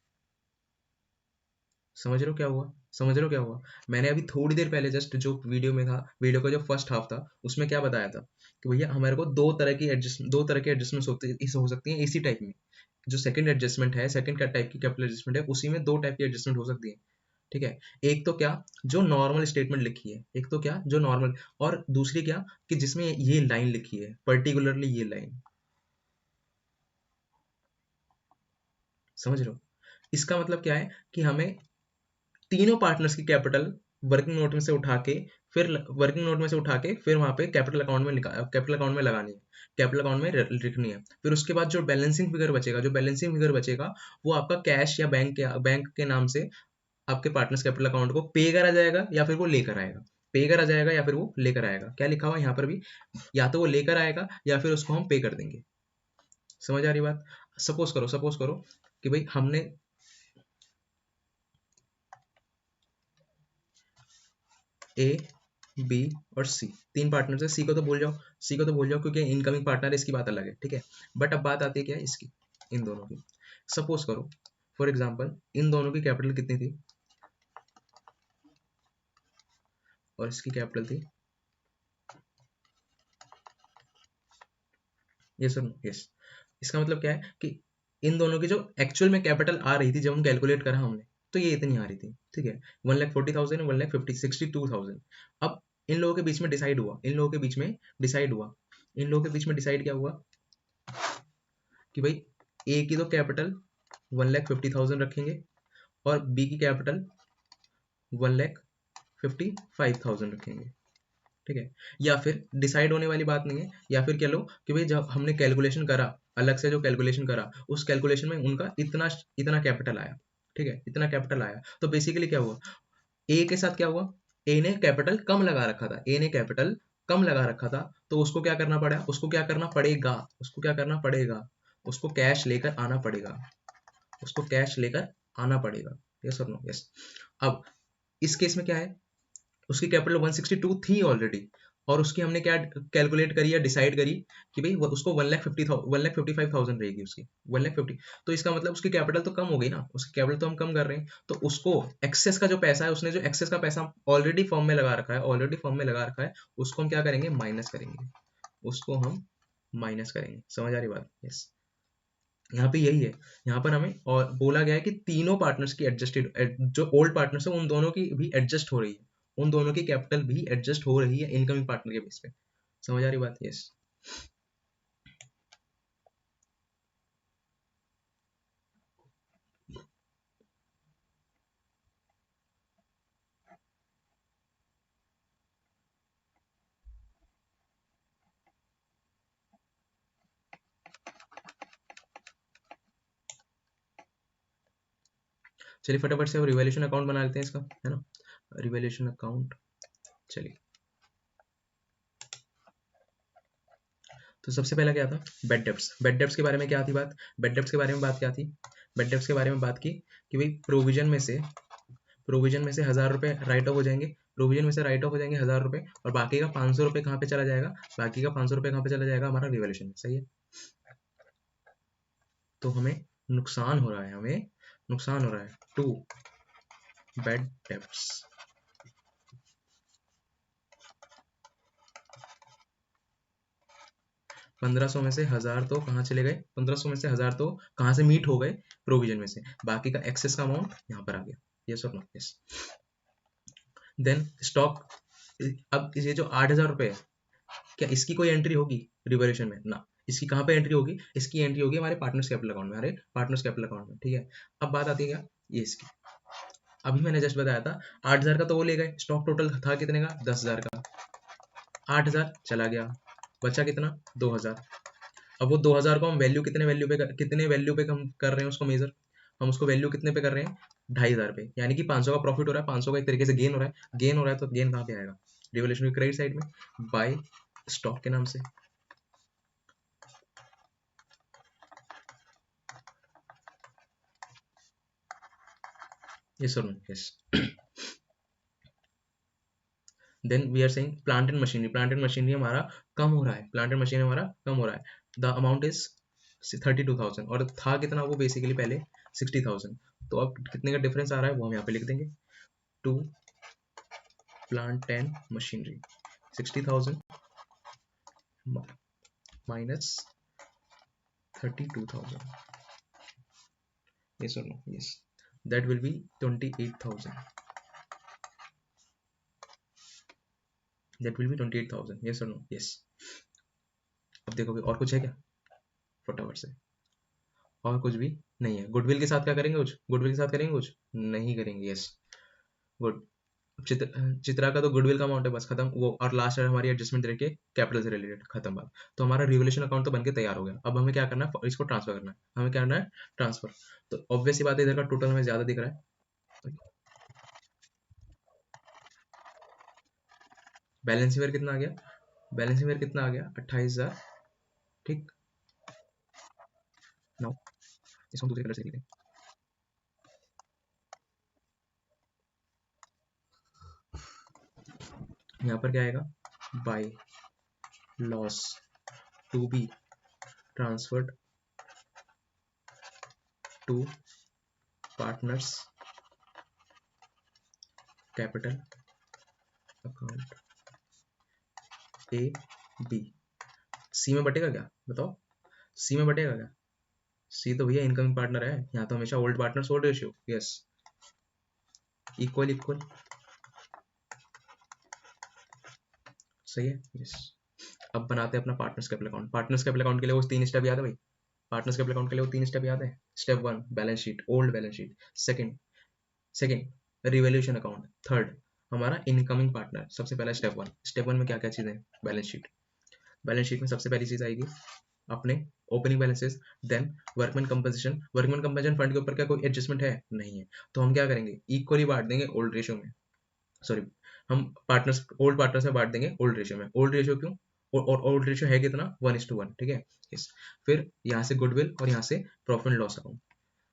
समझ रहे हो क्या हुआ? समझ रहे हो क्या हुआ? मैंने अभी थोड़ी देर पहले जस्ट जो वीडियो में था, वीडियो का जो फर्स्ट हाफ था, उसमें क्या बताया था कि भैया हमारे को दो तरह की एडजस्टमेंट्स होती हो सकती हैं इसी टाइप में। जो सेकंड एडजस्टमेंट है, सेकंड का टाइप की कैपिटल एडजस्टमेंट है, उसी में दो टाइप की एडजस्टमेंट हो सकती है। ठीक है, एक तो क्या, जो नॉर्मल स्टेटमेंट लिखी है, एक तो क्या जो नॉर्मल, और दूसरी क्या कि जिसमें ये लाइन लिखी है, पर्टिकुलरली ये लाइन। समझ रहे हो? इसका मतलब क्या है कि हमें तीनों पार्टनर्स की कैपिटल वर्किंग नोट में से उठा के, फिर वर्किंग नोट में से उठा के फिर वहां पे कैपिटल अकाउंट में कैपिटल अकाउंट में लगानी है, कैपिटल अकाउंट में लिखनी है। फिर उसके बाद जो बैलेंसिंग फिगर बचेगा, जो बैलेंसिंग फिगर बचेगा, वो आपका कैश या बैंक के नाम से आपके पार्टनर्स कैपिटल अकाउंट को पे करा जाएगा या फिर वो लेकर आएगा। पे करा जाएगा या फिर वो लेकर आएगा, क्या लिखा हुआ है यहाँ पर भी, या तो वो लेकर आएगा या फिर उसको हम पे कर देंगे। समझ आ रही बात? सपोज करो कि भाई हमने ए, बी और सी, तीन पार्टनर है। सी को तो भूल जाओ, सी को तो भूल जाओ क्योंकि इनकमिंग पार्टनर है, इसकी बात अलग है। ठीक है, बट अब बात आती है क्या है इसकी, इन दोनों की। सपोज करो फॉर एग्जांपल इन दोनों की कैपिटल कितनी थी, और इसकी कैपिटल थी, यस और नो, यस। इसका मतलब क्या है कि इन दोनों की जो एक्चुअल में कैपिटल आ रही थी जब हम कैलकुलेट करा हमने, तो ये इतनी आ रही थी। ठीक है, 1,40,000, 1,62,000। अब इन लोगों के बीच में डिसाइड हुआ, इन लोगों के बीच में डिसाइड क्या हुआ कि भाई ए की तो कैपिटल 1,50,000 रखेंगे और बी की कैपिटल 1,55,000 रखेंगे। ठीक है, या फिर डिसाइड होने वाली बात नहीं है, या फिर कह लो कि भाई जब हमने कैलकुलेशन करा, अलग से जो कैलकुलेशन करा, उस कैलकुलेशन में उनका इतना इतना कैपिटल आया। ठीक है, इतना कैपिटल आया, तो बेसिकली क्या हुआ, ए के साथ क्या हुआ, ए ने कैपिटल कम लगा रखा था, ए ने कैपिटल कम लगा रखा था, तो उसको क्या करना पड़ा, उसको क्या करना पड़ेगा, उसको कैश लेकर आना पड़ेगा, उसको कैश लेकर आना पड़ेगा। यस और नो, यस। अब इस केस में क्या है, उसकी कैपिटल 162 थी ऑलरेडी, और उसकी हमने क्या कैलकुलेट करी या डिसाइड करी कि भाई उसको 1,55,000 रहेगी उसकी, 1,50,000। तो इसका मतलब उसकी कैपिटल तो कम हो गई ना, उसकी कैपिटल तो हम कम कर रहे हैं, तो उसको एक्सेस का जो पैसा है, उसने जो एक्सेस का पैसा ऑलरेडी फॉर्म में लगा रखा है, उसको हम क्या करेंगे, माइनस करेंगे, उसको हम माइनस करेंगे। समझ आ रही बात? यस। यहाँ पे यही है, यहाँ पर हमें और बोला गया है कि तीनों पार्टनर्स की जो ओल्ड पार्टनर्स है उन दोनों की भी एडजस्ट हो रही है, उन दोनों की कैपिटल भी एडजस्ट हो रही है इनकमिंग पार्टनर के बेस पे। समझ आ रही बात? यस। चलिए फटाफट से रिवैल्यूएशन अकाउंट बना लेते हैं इसका, है ना, रिवैल्यूएशन अकाउंट। चलिए, तो सबसे पहला क्या था, बेड डेब्ट्स। बेड डेब्ट्स के बारे में क्या थी बात, बेड डेब्ट्स के बारे में बात क्या थी, बेड डेब्ट्स के बारे में बात की कि भाई प्रोविजन में से 1,000 रुपए राइट ऑफ हो जाएंगे, प्रोविजन में से राइट ऑफ हो जाएंगे 1,000 रुपए, और बाकी का 500 रुपए कहाँ पे चला जाएगा, हमारा रिवैल्यूएशन। सही है, तो हमें नुकसान हो रहा है, टू बेड डेब्ट्स। 1,500 में से 1,000 तो कहाँ चले गए, 1,500 में से 1,000 तो कहाँ से मीट हो गए, प्रोविजन में से, बाकी का एक्सेस का अमाउंट यहाँ पर आ गया। यस और नो? यस। देन स्टॉक, अब ये जो 8,000 रुपए है, क्या इसकी कोई एंट्री होगी रिवैल्यूएशन में ना, इसकी कहाँ पे एंट्री होगी, इसकी एंट्री होगी हमारे पार्टनर्स कैपिटल अकाउंट में, ठीक है। अब बात आती है क्या, ये इसकी, अभी मैंने जस्ट बताया था 8,000 का तो वो ले गए, स्टॉक टोटल था कितने का, 10,000 का, 8,000 चला गया, बचा कितना, 2,000। अब वो 2,000 को हम कितने वैल्यू पे हम कर रहे हैं उसको मेजर, हम उसको वैल्यू कितने पे कर रहे हैं, 2,500 पे, यानी कि 500 का प्रॉफिट हो रहा है, 500 का एक तरीके से गेन हो रहा है, तो गेन कहाँ पे आएगा, रिवोल्यूशन की क्रेडिट साइड में, बाय स्टॉक के नाम से। यस और no? Yes. Then we are saying plant and machinery हमारा कम हो रहा है, द अमाउंट इज 32,000, और था कितना वो बेसिकली पहले 60,000, तो अब कितने का डिफरेंस आ रहा है वो हम यहाँ पे लिख देंगे, to plant and machinery 60,000 minus 32,000. Yes or no? Yes. That will be 28,000. That will be 28,000. Yes or no? Yes. अब देखो और कुछ है क्या फटाफट से? और कुछ भी नहीं है। गुडविल के साथ क्या करेंगे? कुछ गुडविल के साथ करेंगे? कुछ नहीं करेंगे। Yes good. चित्रा का तो गुडविल का अमाउंट है, बस खत्म वो। और लास्ट है हमारी एडजस्टमेंट देखिए कैपिटल से रिलेटेड, खत्म बात। तो हमारा रिवोल्यूशन अकाउंट तो बनके तैयार हो गया। अब हमें क्या करना है? इसको ट्रांसफर करना है। हमें क्या करना है? ट्रांसफर। तो ऑब्वियस सी बात है, इधर का टोटल हमें ज्यादा दिख रहा है। बैलेंस ईयर कितना आ गया? बैलेंस ईयर कितना आ गया? 28,000। ठीक। नाउ इसको दूसरे कलर से लिखते हैं। यहाँ पर क्या आएगा? By loss to be transferred to partners capital account A B. C में बटेगा क्या बताओ? सी में बटेगा क्या? सी तो भैया इनकमिंग पार्टनर है, यहाँ तो हमेशा old partner old ratio. Yes equal equal सही है। यस अब बनाते हैं अपना partners capital account. Partners capital account के लिए वो 3 स्टेप याद है भाई? पार्टनर्स कैपिटल अकाउंट के लिए वो 3 स्टेप याद है? Step 1 balance sheet, old balance sheet. Second revaluation account. Third हमारा इनकमिंग पार्टनर। सबसे पहला स्टेप 1। स्टेप 1 में क्या क्या चीजें? Balance sheet. बैलेंस शीट में सबसे पहली चीज आएगी अपने opening balances, then workman compensation. Workman compensation fund के ऊपर क्या कोई एडजस्टमेंट है? नहीं है। तो हम क्या करेंगे? इक्वली बांट देंगे ओल्ड रेशियो में। सॉरी, हम पार्टनर्स ओल्ड पार्टनर्स में बांट देंगे ओल्ड रेशियो में। ओल्ड रेशियो क्यों? और ओल्ड रेशियो है कितना? 1:1। ठीक है। yes. फिर यहाँ से गुडविल और यहाँ से प्रॉफिट एंड लॉस अकाउंट।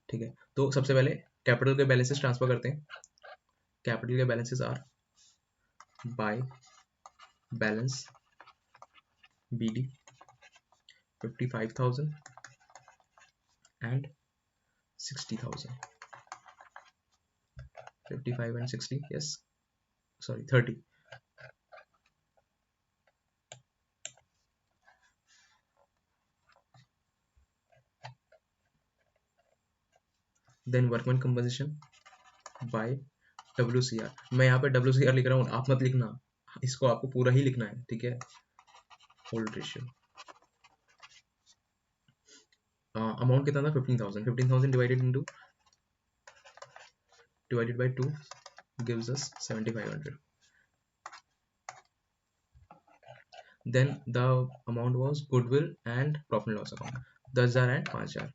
ठीक है। तो सबसे पहले कैपिटल के बैलेंसेस ट्रांसफर करते हैं। कैपिटल के balances are by balance BD 55,000 and 60,000. 55 and 60. Yes. Sorry, 30. Then workman composition by WCR। मैं यहाँ पे WCR लिख रहा हूँ, आप मत लिखना, इसको आपको पूरा ही लिखना है। ठीक है। ओल्ड रेशियो अमाउंट कितना था? 15,000। 15,000 divided by 2 gives us 7,500. Then the amount was goodwill and profit and loss account 10,000 and 5,000।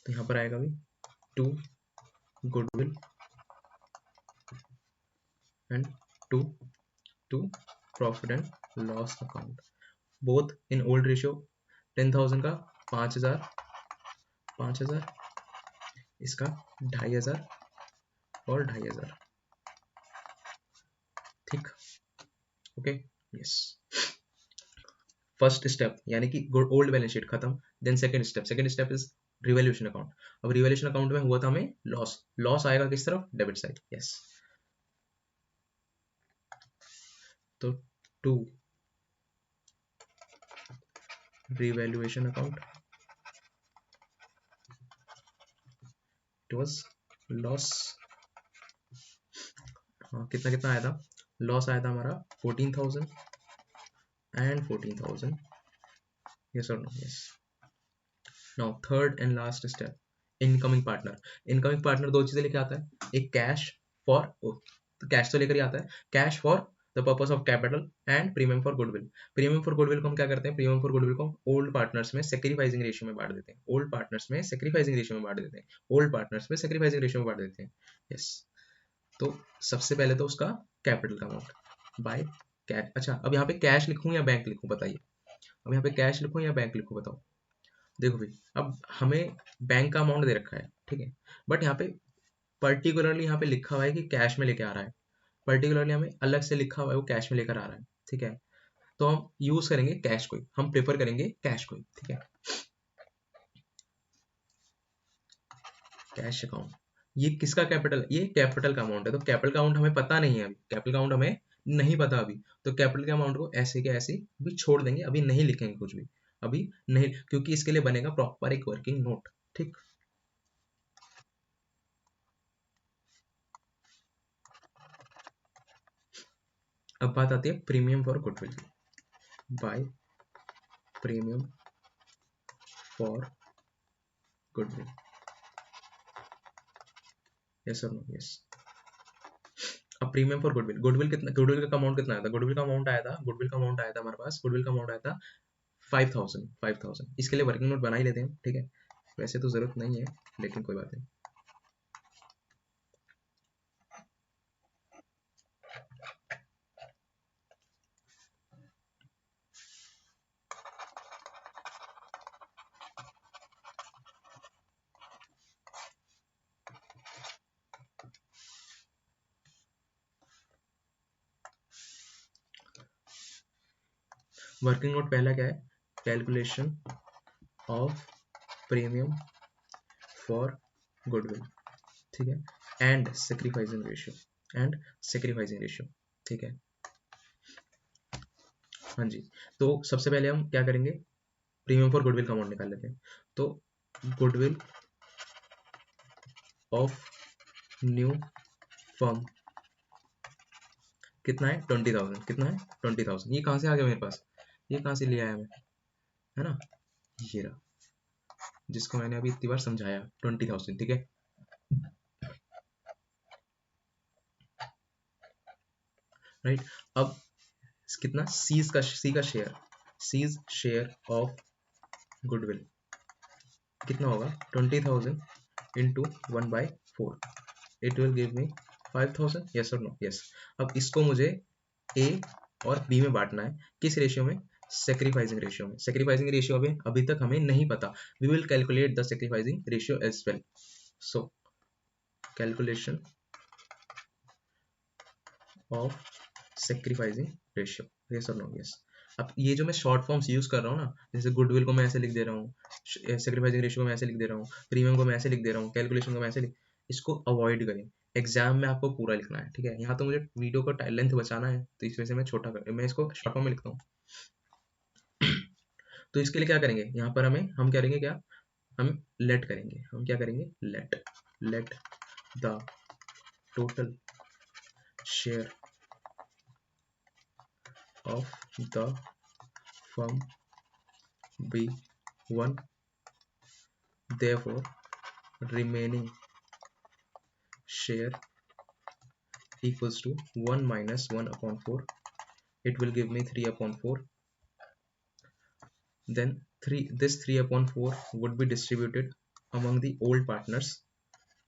तो यहाँ पर आएगा भी 2 goodwill and 2 profit and loss account, both in old ratio। 10,000 का 5,000, 5,000, इसका 2,500 और 2,500। ठीक। ओके। यस फर्स्ट स्टेप यानी कि ओल्ड बैलेंस शीट खत्म। Then second step is revaluation account. अब रिवैल्यूएशन अकाउंट में हुआ था हमें लॉस। लॉस आएगा किस तरफ? Debit side. यस तो 2 revaluation account, it was loss. कितना कितना आया था? लॉस आया था हमारा 14,000 and 14,000। yes or no? yes। now third and last step incoming partner. Incoming partner दो चीजें लेके आता है, एक कैश फॉर, तो कैश तो लेकर ही आता है, cash for the purpose of capital and premium for goodwill. Premium for goodwill को हम क्या करते हैं? प्रीमियम फॉर गुडविल को ओल्ड पार्टनर्स में सेक्रीफाइसिंग रेशियो में बांट देते हैं। ओल्ड पार्टनर्स में सेक्रीफाइसिंग रेशियो में बांट देते हैं। ओल्ड पार्टनर्स में सेक्रीफाइसिंग रेशियो में बांट देते हैं। यस तो सबसे पहले तो उसका कैपिटल का अमाउंट बाय कैश। अच्छा अब यहाँ पे कैश लिखूं या बैंक लिखूं बताइए? अब यहाँ पे कैश लिखूं या बैंक लिखूं बताओ? देखो भाई अब हमें बैंक का अमाउंट दे रखा है, ठीक है, बट यहाँ पे पर्टिकुलरली यहाँ पे लिखा हुआ है कि कैश में लेके आ रहा है। पर्टिकुलरली हमें अलग से लिखा हुआ है वो कैश में लेकर आ रहा है। ठीक है। तो हम यूज करेंगे कैश को ही, हम प्रेफर करेंगे कैश को ही। ठीक है। कैश अकाउंट ये किसका कैपिटल, ये कैपिटल का अमाउंट है, तो कैपिटल का अमाउंट हमें पता नहीं है अभी, कैपिटल का अमाउंट हमें नहीं पता अभी, तो कैपिटल के अमाउंट को ऐसे के ऐसे भी छोड़ देंगे, अभी नहीं लिखेंगे कुछ भी, अभी नहीं, क्योंकि इसके लिए बनेगा प्रॉपर एक वर्किंग नोट। ठीक, अब बात आती है प्रीमियम फॉर गुडविल की। By premium for goodwill, yes और नो, यस। अब प्रीमियम फॉर गुडविल, गुडविल कितना, गुडविल का अमाउंट कितना आया था, गुडविल का अमाउंट आया था, गुडविल का अमाउंट आया था हमारे पास, गुडविल का अमाउंट आया था 5000, 5000। इसके लिए वर्किंग नोट बना ही लेते हैं, ठीक है, वैसे तो जरूरत नहीं है, लेकिन कोई बात नहीं। वर्किंग नोट पहला क्या है, calculation of premium for goodwill, ठीक है, and sacrificing ratio, and sacrificing ratio, ठीक है। हाँ जी, तो सबसे पहले हम क्या करेंगे, प्रीमियम फॉर गुडविल का अमाउंट निकाल लेते हैं। तो गुडविल ऑफ न्यू फर्म कितना है, 20,000, कितना है 20,000। ये कहाँ से आ गया मेरे पास, ये कहाँ से ले आया मैं, है ना, ये रहा, जिसको मैंने अभी इतनी बार समझाया, 20,000, ठीक है। राइट, अब कितना, सी का share, C's share of goodwill कितना होगा, 20,000 into 1/4, it will give me 5,000, yes और नो, यस। अब इसको मुझे ए और बी में बांटना है, किस रेशियो में, सेक्रीफाइसिंग रेशियो में। सेक्रीफाइसिंग रेशियो अभी तक हमें नहीं पता, we will calculate the sacrificing ratio as well. So calculation of sacrificing ratio, yes और नो, यस। अब ये जो मैं शॉर्ट फॉर्म्स यूज कर रहा हूँ ना, जैसे गुडविल को मैं ऐसे लिख दे रहा हूँ, सेक्रीफाइसिंग रेशियो को मैं ऐसे लिख दे रहा हूँ, प्रीमियम को मैं ऐसे लिख दे रहा हूँ, कैलकुलेशन को मैं ऐसे लिख, इसको अवॉइड करें, एग्जाम में आपको पूरा लिखना है, ठीक है। यहाँ तो मुझे वीडियो का लेंथ बचाना है, तो इस वजह से मैं मैं इसको शॉर्ट फॉर्म में लिखता हूँ। तो इसके लिए क्या करेंगे, यहाँ पर हम करेंगे क्या, हम लेट करेंगे, हम क्या करेंगे, let the total share of the firm be 1, therefore remaining share equals to 1 minus 1 upon 4, it will give me 3 upon 4, then 3 upon 4 would be distributed among the old partners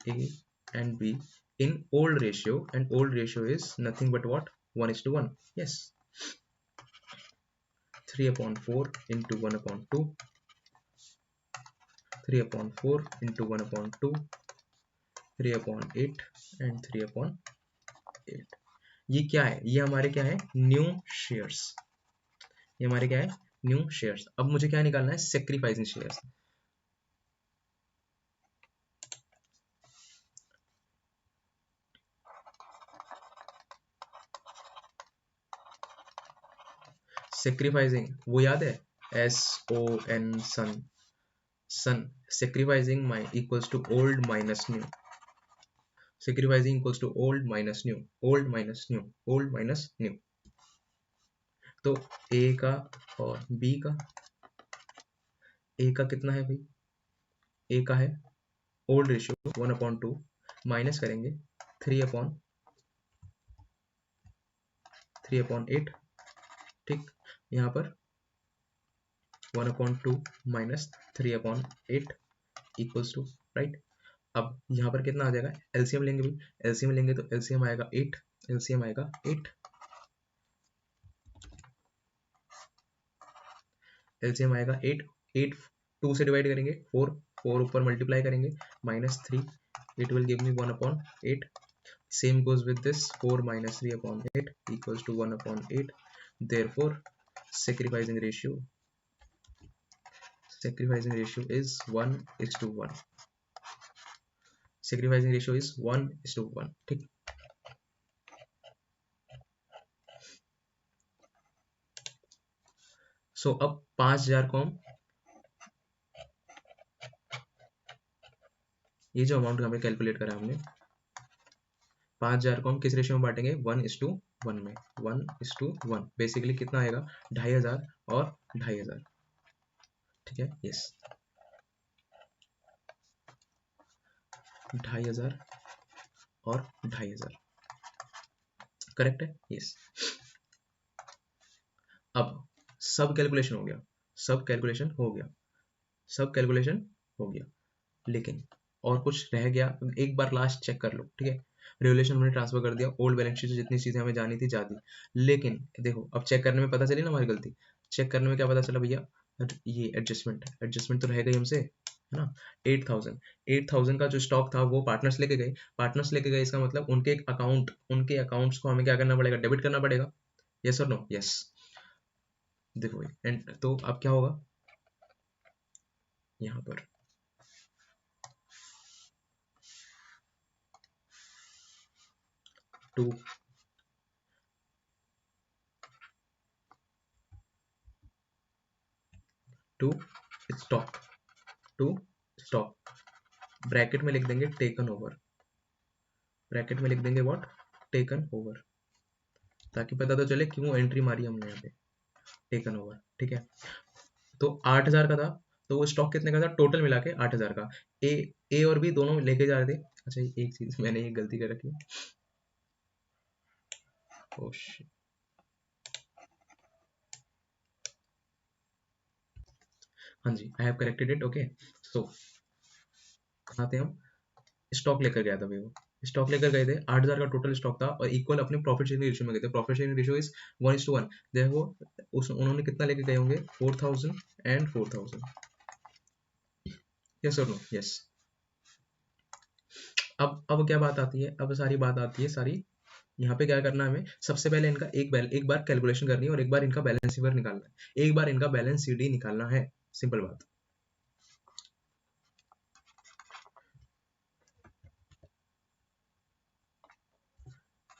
A and B in old ratio, and old ratio is nothing but what, 1:1, yes. 3 upon 4 into 1 upon 2, 3 upon 4 into 1 upon 2, 3 upon 8 and 3 upon 8। ये क्या है, ये हमारे क्या है, new shares, ये हमारे क्या है, न्यू शेयर्स। अब मुझे क्या निकालना है, सेक्रीफाइसिंग शेयर्स। सेक्रीफाइसिंग वो याद है, SON, SON, SON, sacrificing my equals to old minus new, sacrificing equals to old minus new, old minus new, old minus new. तो ए का और बी का, ए का कितना है भाई, ए का है ओल्ड रेशियो 1/2, माइनस करेंगे 3/8, ठीक, यहाँ पर 1/2 माइनस 3/8 इक्वल्स टू, राइट। अब यहाँ पर कितना आ जाएगा, एलसीएम लेंगे भाई, एलसीएम लेंगे तो एलसीएम आएगा 8, एलसीएम आएगा 8, एलसीएम आएगा 8, 8 2 से डिवाइड करेंगे 4, 4 ऊपर मल्टीप्लाई करेंगे -3, it will give me 1/8। Same goes with this, 4 minus 3/8 equals to 1/8, therefore sacrificing ratio is 1:1, sacrificing ratio is 1:1, ठीक। सो अब 5,000 को हम, ये जो अमाउंट हमें कैलकुलेट करा हमने, 5,000 को हम किस रेशियो में बांटेंगे, 1:1 में, 1:1, बेसिकली कितना आएगा, 2,500 और 2,500, ठीक है, यस, 2,500 और 2,500, करेक्ट है, यस। अब सब कैलकुलेशन हो गया, सब कैलकुलेशन हो गया, सब कैलकुलेशन हो गया, लेकिन और कुछ रह गया, एक बार लास्ट चेक कर लो, ठीक है। रेगुलेशन हमने ट्रांसफर कर दिया, ओल्ड बैलेंस शीट से जितनी चीजें हमें जानी थी जा दी, लेकिन देखो अब चेक करने में पता चली ना हमारी गलती, चेक करने में क्या पता चला भैया, ये एडजस्टमेंट तो रह गई हमसे, है ना। 8,000 का जो स्टॉक था वो पार्टनर्स लेके गए, इसका मतलब उनके अकाउंट्स को हमें क्या करना पड़ेगा, डेबिट करना पड़ेगा, यस और नो, यस। देखो एंड तो अब क्या होगा, यहाँ पर 2 to stock, to stock, bracket में लिख देंगे टेकन ओवर, ब्रैकेट में लिख देंगे व्हाट, टेकन ओवर, ताकि पता तो चले क्यों एंट्री मारी हमने यहाँ पे, टेकन ओवर, ठीक है। तो 8,000 का था, तो वो स्टॉक कितने का था, टोटल मिला के 8,000 का, ए और बी दोनों लेके जा रहे थे। अच्छा एक चीज मैंने ये गलती कर रखी है, oh shit. हाँ जी, I have corrected it, okay. So कहाँ थे हम, स्टॉक लेकर गया था भाई वो, स्टॉक लेकर गए थे, 8,000 का टोटल स्टॉक था और इक्वल अपने प्रॉफिट शेयरिंग रेशियो में गए थे, प्रॉफिट शेयरिंग रेशियो इज 1:1, देखो उन्होंने कितना लेके गए होंगे, 4,000 एंड 4,000, यस और नो, यस। अब क्या बात आती है, अब सारी बात आती है सारी, यहाँ पे क्या करना है हमें, सबसे पहले इनका एक बार कैलकुलेशन करनी है और एक बार इनका बैलेंस शीट निकालना है, एक बार इनका बैलेंस शीट ही निकालना है, सिंपल बात।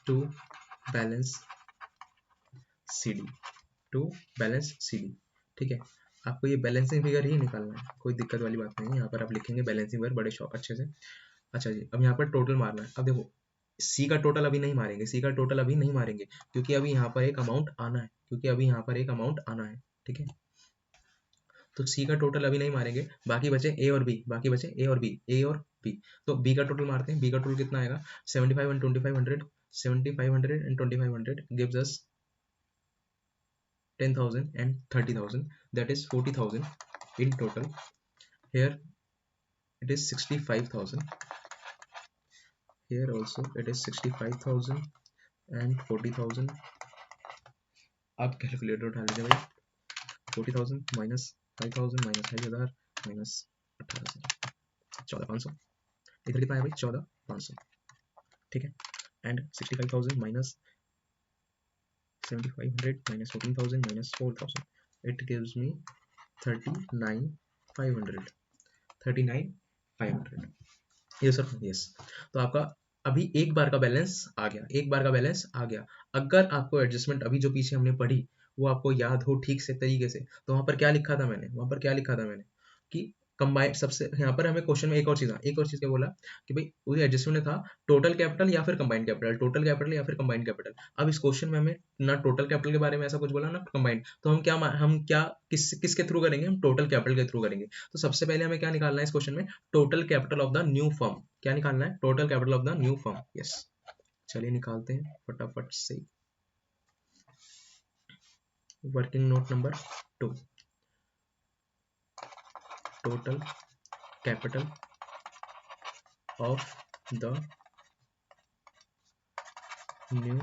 To balance CD, to balance CD, ठीक है। आपको ये बैलेंसिंग फिगर ही निकालना है, कोई दिक्कत वाली बात नहीं है, यहाँ पर आप लिखेंगे बैलेंसिंग फिगर बड़े शॉप अच्छे से। अच्छा जी, अब यहाँ पर टोटल मारना है, अब देखो सी का टोटल अभी नहीं मारेंगे, सी का टोटल अभी नहीं मारेंगे, क्योंकि अभी यहाँ पर एक अमाउंट आना है, क्योंकि अभी यहाँ पर एक अमाउंट आना है, ठीक है। तो सी का टोटल अभी नहीं मारेंगे, बाकी बचे ए और बी, बाकी बचे ए और बी, ए और बी। तो बी का टोटल मारते हैं, बी का टोटल कितना आएगा, 75 and 2500, 7500 and 2500 gives us 10,000 and 30,000, that is 40,000 in total. Here it is 65,000, here also it is 65,000 and 40,000। आप कैलकुलेटर उठा लीजिए भाई, 40,000 माइनस 5,000 माइनस 2,500 माइनस 18,000, 14,500, इधर कितना है भाई, 14,500, ठीक है। And 65,000 minus 7,500 minus 14,000 minus 4,000, it gives me 39,500, 39,500, ये सर, यस। तो आपका अभी एक बार का बैलेंस आ गया, एक बार का बैलेंस आ गया। अगर आपको एडजस्टमेंट अभी जो पीछे हमने पढ़ी वो आपको याद हो ठीक से तरीके से, तो वहां पर क्या लिखा था मैंने, वहां पर क्या लिखा था मैंने कि कंबाइंड, सबसे यहाँ पर हमें क्वेश्चन में एक और चीज क्या बोला कि भाई वो एडजस्टमेंट था टोटल कैपिटल या फिर कंबाइंड कैपिटल, टोटल कैपिटल या फिर कंबाइंड कैपिटल। अब इस क्वेश्चन में हमें ना टोटल कैपिटल के बारे में ऐसा कुछ बोला ना कंबाइंड, तो हम क्या किसके थ्रू करेंगे, हम टोटल कैपिटल के थ्रू करेंगे। तो सबसे पहले हमें क्या निकालना है इस क्वेश्चन में, total capital of the new firm, क्या निकालना है, total capital of the new firm, yes. चलिए निकालते हैं फटाफट से, working note number 2, total capital of the new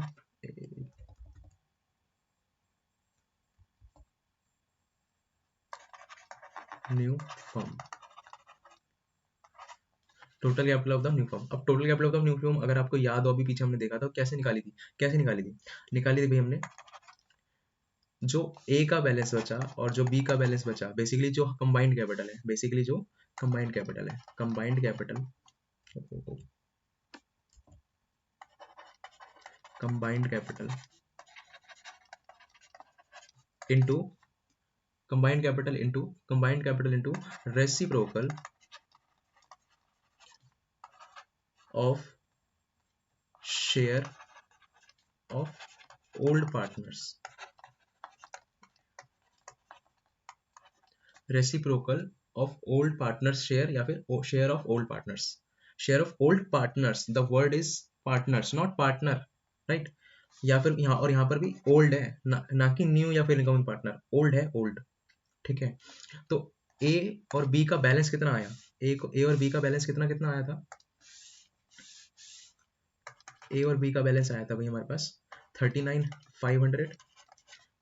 firm, total capital of the new firm. अब total capital of the new firm अगर आपको याद हो, अभी पीछे हमने देखा था कैसे निकाली थी, निकाली थी भाई हमने, जो ए का बैलेंस बचा और जो बी का बैलेंस बचा, बेसिकली जो कंबाइंड कैपिटल है, combined capital into combined capital into reciprocal of share of old partners, reciprocal of old partners share या फिर share of old partners, share of old partners, the word is partners not partner, right? या फिर यहाँ और यहाँ पर भी old है ना कि न्यू या फिर इनकमिंग पार्टनर, ओल्ड है ओल्ड, ठीक है। तो ए और बी का बैलेंस कितना आया, ए और बी का बैलेंस कितना कितना आया था, ए और बी का बैलेंस आया था भाई हमारे पास 39,500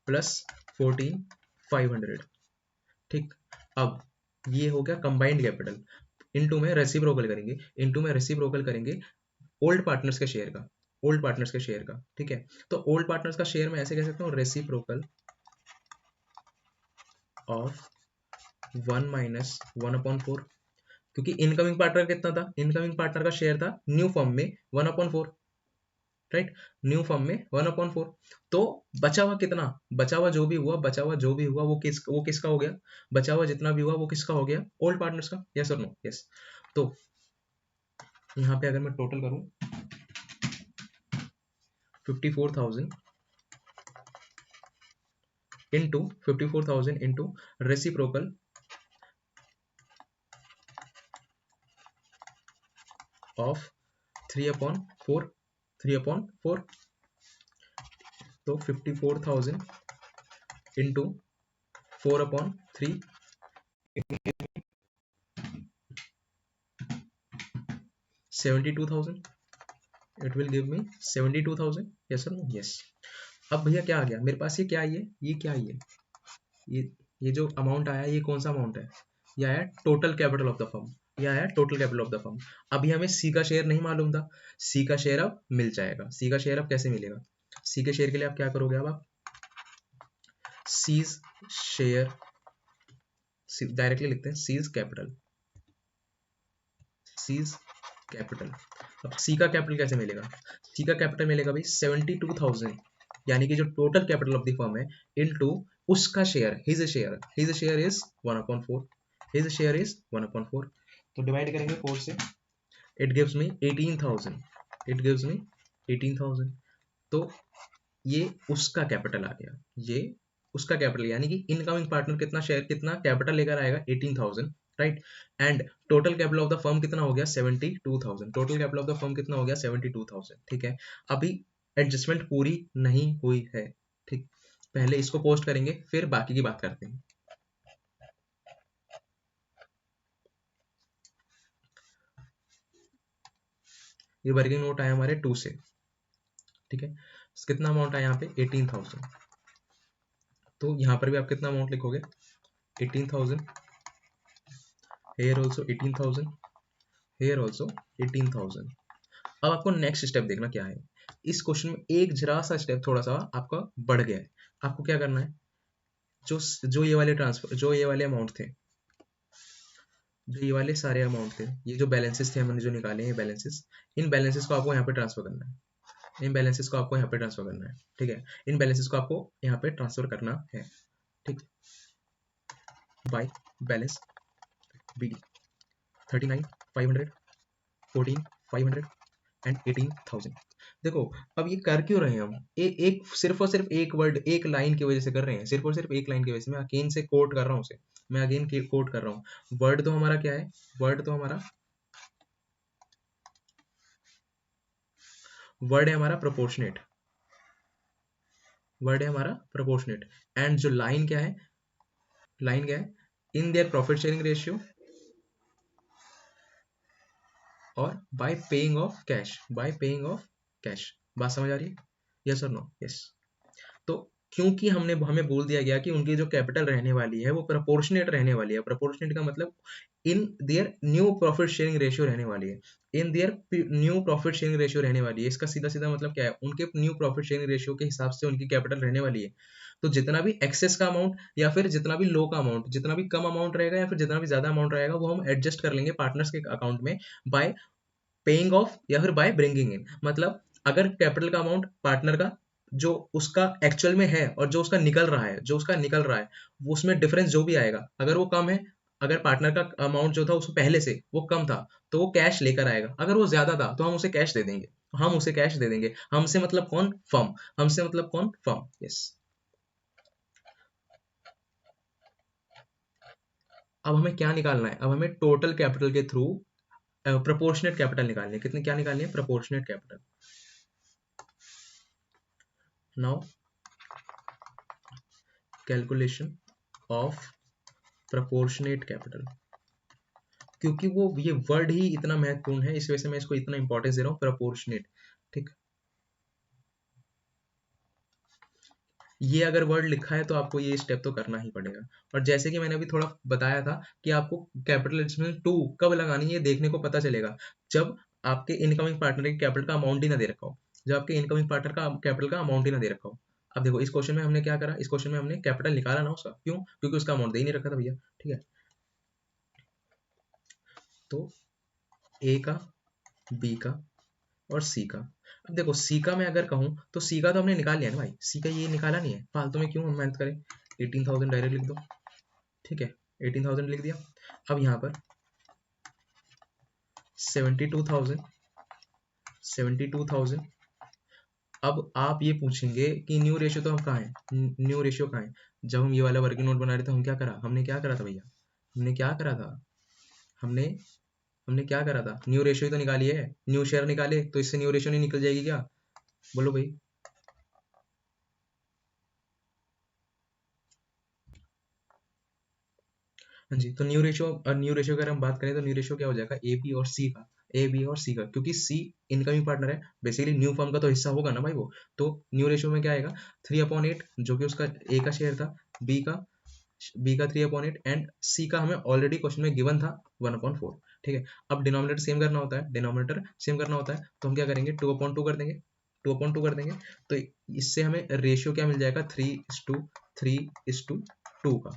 प्लस 14,500, ठीक। अब ये हो गया कंबाइंड कैपिटल, इनटू में रेसिप्रोकल करेंगे ओल्ड पार्टनर्स के शेयर का, ठीक है। तो ओल्ड पार्टनर्स का शेयर में ऐसे कह सकता हूँ रेसिप्रोकल ऑफ 1 माइनस 1/4, क्योंकि इनकमिंग पार्टनर कितना था, इनकमिंग पार्टनर का शेयर था न्यू फॉर्म में 1/4, राइट, न्यू फॉर्म में 1/4। तो बचा हुआ कितना, बचा हुआ जो भी हुआ वो किसका हो गया, बचा हुआ जितना भी हुआ वो किसका हो गया, ओल्ड पार्टनर्स का, यस और नो, यस। तो यहाँ पे अगर मैं टोटल करूं 54,000 इंटू रेसिप्रोकल ऑफ 3/4, तो 54,000 into 4/3, 72,000, it will give me 72,000, yes और नो, यस। अब भैया क्या आ गया मेरे पास, ये क्या है, ये क्या है, ये जो अमाउंट आया ये कौन सा अमाउंट है, ये आया total capital of the firm, ये आया total capital of the firm. अभी हमें सी का शेयर नहीं मालूम था, सी का शेयर अब मिल जाएगा, सी का शेयर अब कैसे मिलेगा, सी के शेयर के लिए आप क्या करोगे, अब आप सीज शेयर डायरेक्टली लिखते हैं, सीज कैपिटल। अब सी का कैपिटल कैसे मिलेगा, सी का कैपिटल मिलेगा भाई 72,000, यानी कि जो total capital of the firm है इनटू उसका share, his share is 1/4, his share is 1/4, तो डिवाइड करेंगे 4 से, इट गिव्स मी 18,000, तो ये उसका कैपिटल आ गया, ये उसका कैपिटल, यानी कि इनकमिंग पार्टनर कितना शेयर कितना कैपिटल लेकर आएगा 18,000, right, and total capital of the firm कितना हो गया 72,000, total capital of the firm कितना हो गया 72,000, ठीक है। अभी एडजस्टमेंट पूरी नहीं हुई है, ठीक, पहले इसको पोस्ट करेंगे फिर बाकी की बात करते हैं। ये वर्किंग नोट आया हमारे 2 से, ठीक है, कितना अमाउंट आया यहाँ पे 18,000, तो यहाँ पर भी आप कितना अमाउंट लिखोगे 18,000, here also 18,000, here also 18,000। अब आपको नेक्स्ट स्टेप देखना क्या है, इस क्वेश्चन में एक जरा सा स्टेप थोड़ा सा आपका बढ़ गया है, आपको क्या करना है, जो ये वाले ट्रांसफर, जो ये वाले अमाउंट थे, जो ये वाले सारे अमाउंट थे, ये जो बैलेंसेस थे हमने जो निकाले हैं बैलेंसेस, इन बैलेंसेस को आपको यहाँ पे ट्रांसफर करना है, इन बैलेंसेस को आपको यहाँ पे ट्रांसफर करना है, ठीक है, इन बैलेंसेस को आपको यहाँ पे ट्रांसफर करना है, ठीक, बाय बैलेंस BD 39,500, 14,500 एंड 18,000। देखो अब ये कर क्यों रहे हैं हम, एक सिर्फ और सिर्फ एक वर्ड एक लाइन की वजह से कर रहे हैं, सिर्फ और सिर्फ एक लाइन की वजह से, मैं अगेन से कोट कर रहा हूँ उसे, मैं अगेन कोट कर रहा हूँ, वर्ड तो हमारा क्या है, वर्ड है हमारा प्रोपोर्शनेट, एंड जो लाइन क्या है, in their profit sharing ratio और बाय पेइंग ऑफ कैश, बात समझ आ रही है, यस और नो, यस। तो क्योंकि हमें बोल दिया गया कि उनकी जो कैपिटल रहने वाली है वो प्रोपोर्शनेट रहने वाली है, प्रोपोर्शनेट का मतलब in their new profit sharing ratio रहने वाली है, इसका सीधा सीधा मतलब क्या है, उनके न्यू प्रॉफिट शेयरिंग रेशियो के हिसाब से उनकी कैपिटल रहने वाली है। तो जितना भी एक्सेस का अमाउंट या फिर जितना भी लो का अमाउंट, जितना भी कम अमाउंट रहेगा या फिर जितना भी ज्यादा अमाउंट रहेगा वो हम एडजस्ट कर लेंगे पार्टनर्स के अकाउंट में बाय पेइंग ऑफ या फिर बाय ब्रिंगिंग इन, मतलब अगर कैपिटल का अमाउंट पार्टनर का जो उसका एक्चुअल में है और जो उसका निकल रहा है, वो उसमें डिफरेंस जो भी आएगा, अगर वो कम है, अगर पार्टनर का अमाउंट जो था उसको पहले से वो कम था, तो वो कैश लेकर आएगा। अगर वो ज्यादा था तो हम उसे कैश दे देंगे। हमसे मतलब कौन? फर्म। यस। अब हमें क्या निकालना है? अब हमें टोटल कैपिटल के थ्रू प्रोपोर्शनेट कैपिटल निकालनी है। कितनी क्या निकालनी है? Proportionate capital. Now calculation of proportionate capital, क्योंकि वो ये वर्ड ही इतना महत्वपूर्ण है, इस वजह से मैं इसको इतना इंपॉर्टेंस दे रहा हूँ, प्रोपोर्शनेट। ठीक, ये अगर वर्ड लिखा है तो आपको ये स्टेप तो करना ही पड़ेगा। और जैसे कि मैंने अभी थोड़ा बताया था कि आपको कैपिटल एडजस्टमेंट टू कब लगानी है, ये देखने को पता चलेगा जब आपके इनकमिंग पार्टनर के कैपिटल का अमाउंट ही ना दे रखा हो, जब आपके इनकमिंग पार्टनर का कैपिटल का अमाउंट ही ना दे रखा हो। अब देखो इस क्वेश्चन में हमने क्या करा, इस क्वेश्चन में हमने कैपिटल निकाला ना उसका, क्यों? क्योंकि उसका अमाउंट दे ही नहीं रखा था भैया। ठीक है, तो ए का, बी का और सी का। अब देखो सी का मैं अगर कहूँ तो सी का तो हमने निकाल लिया ना भाई, सी का ये निकाला नहीं है, फालतू में क्यों हम मेहनत करें। 18,000 डायरेक्ट लिख दो। ठीक है, 18,000 लिख दिया। अब यहाँ पर 72,000, 72,000। अब आप ये पूछेंगे कि न्यू रेशियो तो हम कहाँ है, न्यू रेशियो कहाँ है? जब हम ये वाला वर्किंग नोट बना रहे थे हम क्या करा, हमने क्या करा था भैया, हमने क्या करा था, हमने हमने क्या करा था, न्यू रेशियो ही तो निकाली है। न्यू शेयर निकाले तो इससे न्यू रेशियो नहीं निकल जाएगी क्या? बोलो भाई। हाँ जी, तो न्यू रेशियो अगर हम बात करें तो न्यू रेशियो क्या हो जाएगा, ए बी और सी का, क्योंकि सी इनकमिंग पार्टनर है, बेसिकली न्यू फर्म का तो हिस्सा होगा ना भाई वो। तो न्यू रेशियो में क्या आएगा, 3/8, जो कि उसका ए का शेयर था, बी का 3/8 एंड सी का हमें ऑलरेडी क्वेश्चन में गिवन था 1/4। ठीक है, अब डिनोमिनेटर सेम करना होता है, तो हम क्या करेंगे, 2/2 कर देंगे, 2/2 कर देंगे। तो इससे हमें रेशियो क्या मिल जाएगा, 3:3:2 का,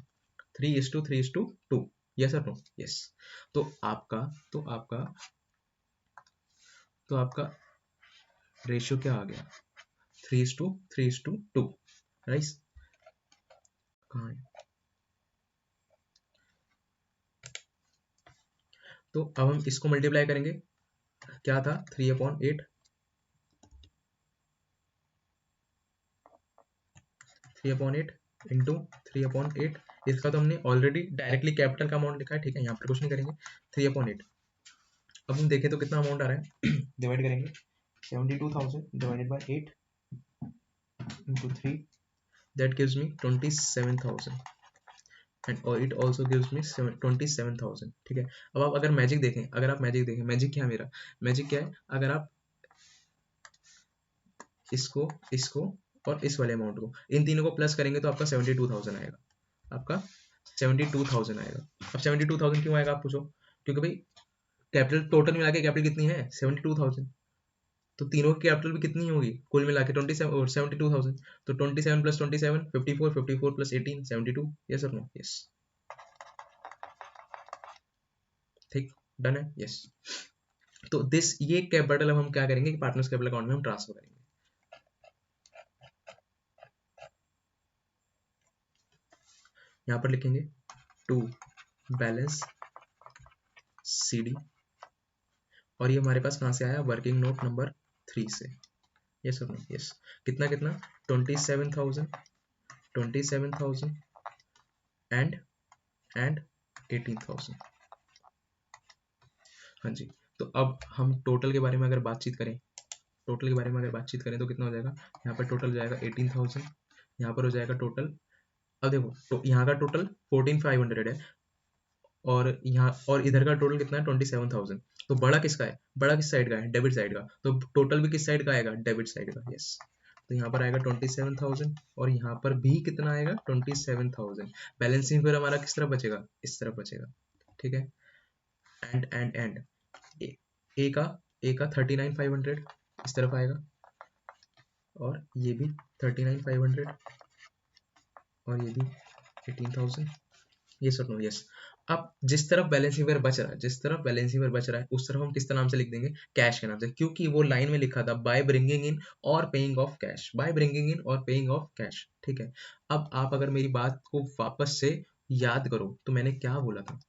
3:3:2। यस और नो? यस। तो आपका तो आपका तो आपका रेशियो क्या आ गया, 3:3:2। राइट, कहाँ है? तो अब हम इसको मल्टीप्लाई करेंगे, क्या था, 3/8, 3/8 इंटू 3/8। इसका तो हमने ऑलरेडी डायरेक्टली कैपिटल का अमाउंट लिखा है। ठीक है, यहाँ पर कुछ नहीं करेंगे, 3/8। अब हम देखें तो कितना अमाउंट आ रहा है, डिवाइड करेंगे, 72,000 divided by 8 into 3, that gives me 27,000 and और इट ऑल्सो गिव्स मी 27,000। ठीक है, अब आप अगर मैजिक देखें, मैजिक क्या है मेरा, मैजिक क्या है, अगर आप इसको इसको और इस वाले अमाउंट को, इन तीनों को प्लस करेंगे तो आपका 72,000 आएगा, आपका 72,000 आएगा। अब 72,000 क्यों आएगा आप पूछो, क्योंकि भाई कैपिटल टोटल मिला के कैपिटल कितनी है, 72,000। तो तीनों की कैपिटल भी कितनी होगी कुल मिला के, 27 और 72,000। तो 27 प्लस 27 54, 54 प्लस 18 72। यस और नो? यस। ठीक, डन है। यस। तो ये कैपिटल अब हम क्या करेंगे कि पार्टनर्स कैपिटल अकाउंट में हम ट्रांसफर करेंगे। यहाँ पर लिखेंगे टू बैलेंस CD, और ये हमारे पास कहाँ से आया, वर्किंग नोट नंबर 3 से। यस और नो? यस। कितना कितना, 27,000, 27,000 एंड 18,000। हाँ जी। तो अब हम टोटल के बारे में अगर बातचीत करें, तो कितना हो जाएगा, यहाँ पर टोटल हो जाएगा 18,000, यहाँ पर हो जाएगा टोटल, अब देखो तो यहाँ का टोटल 14,500 है, और यहाँ और इधर का टोटल कितना है, 27,000। तो बड़ा किसका है, बड़ा किस साइड का है, डेबिट साइड का, तो टोटल भी किस साइड का आएगा, डेबिट साइड का। यस। तो यहाँ पर आएगा 27,000 और यहाँ पर भी कितना आएगा, 27,000। बैलेंसिंग फिर हमारा किस तरफ बचेगा, इस तरफ बचेगा। ठीक है, एंड ए का 39,500 इस तरफ आएगा, और ये भी 39,500, और ये भी 18,000। ये सब नो? यस। अब जिस तरफ बैलेंस शीट बच रहा है, जिस तरफ बैलेंस शीट बच रहा है उस तरफ हम किस नाम से लिख देंगे, कैश के नाम से, क्योंकि वो लाइन में लिखा था बाय ब्रिंगिंग इन और paying off cash, by bringing in और पेइंग ऑफ कैश। ठीक है, अब आप अगर मेरी बात को वापस से याद करो तो मैंने क्या बोला था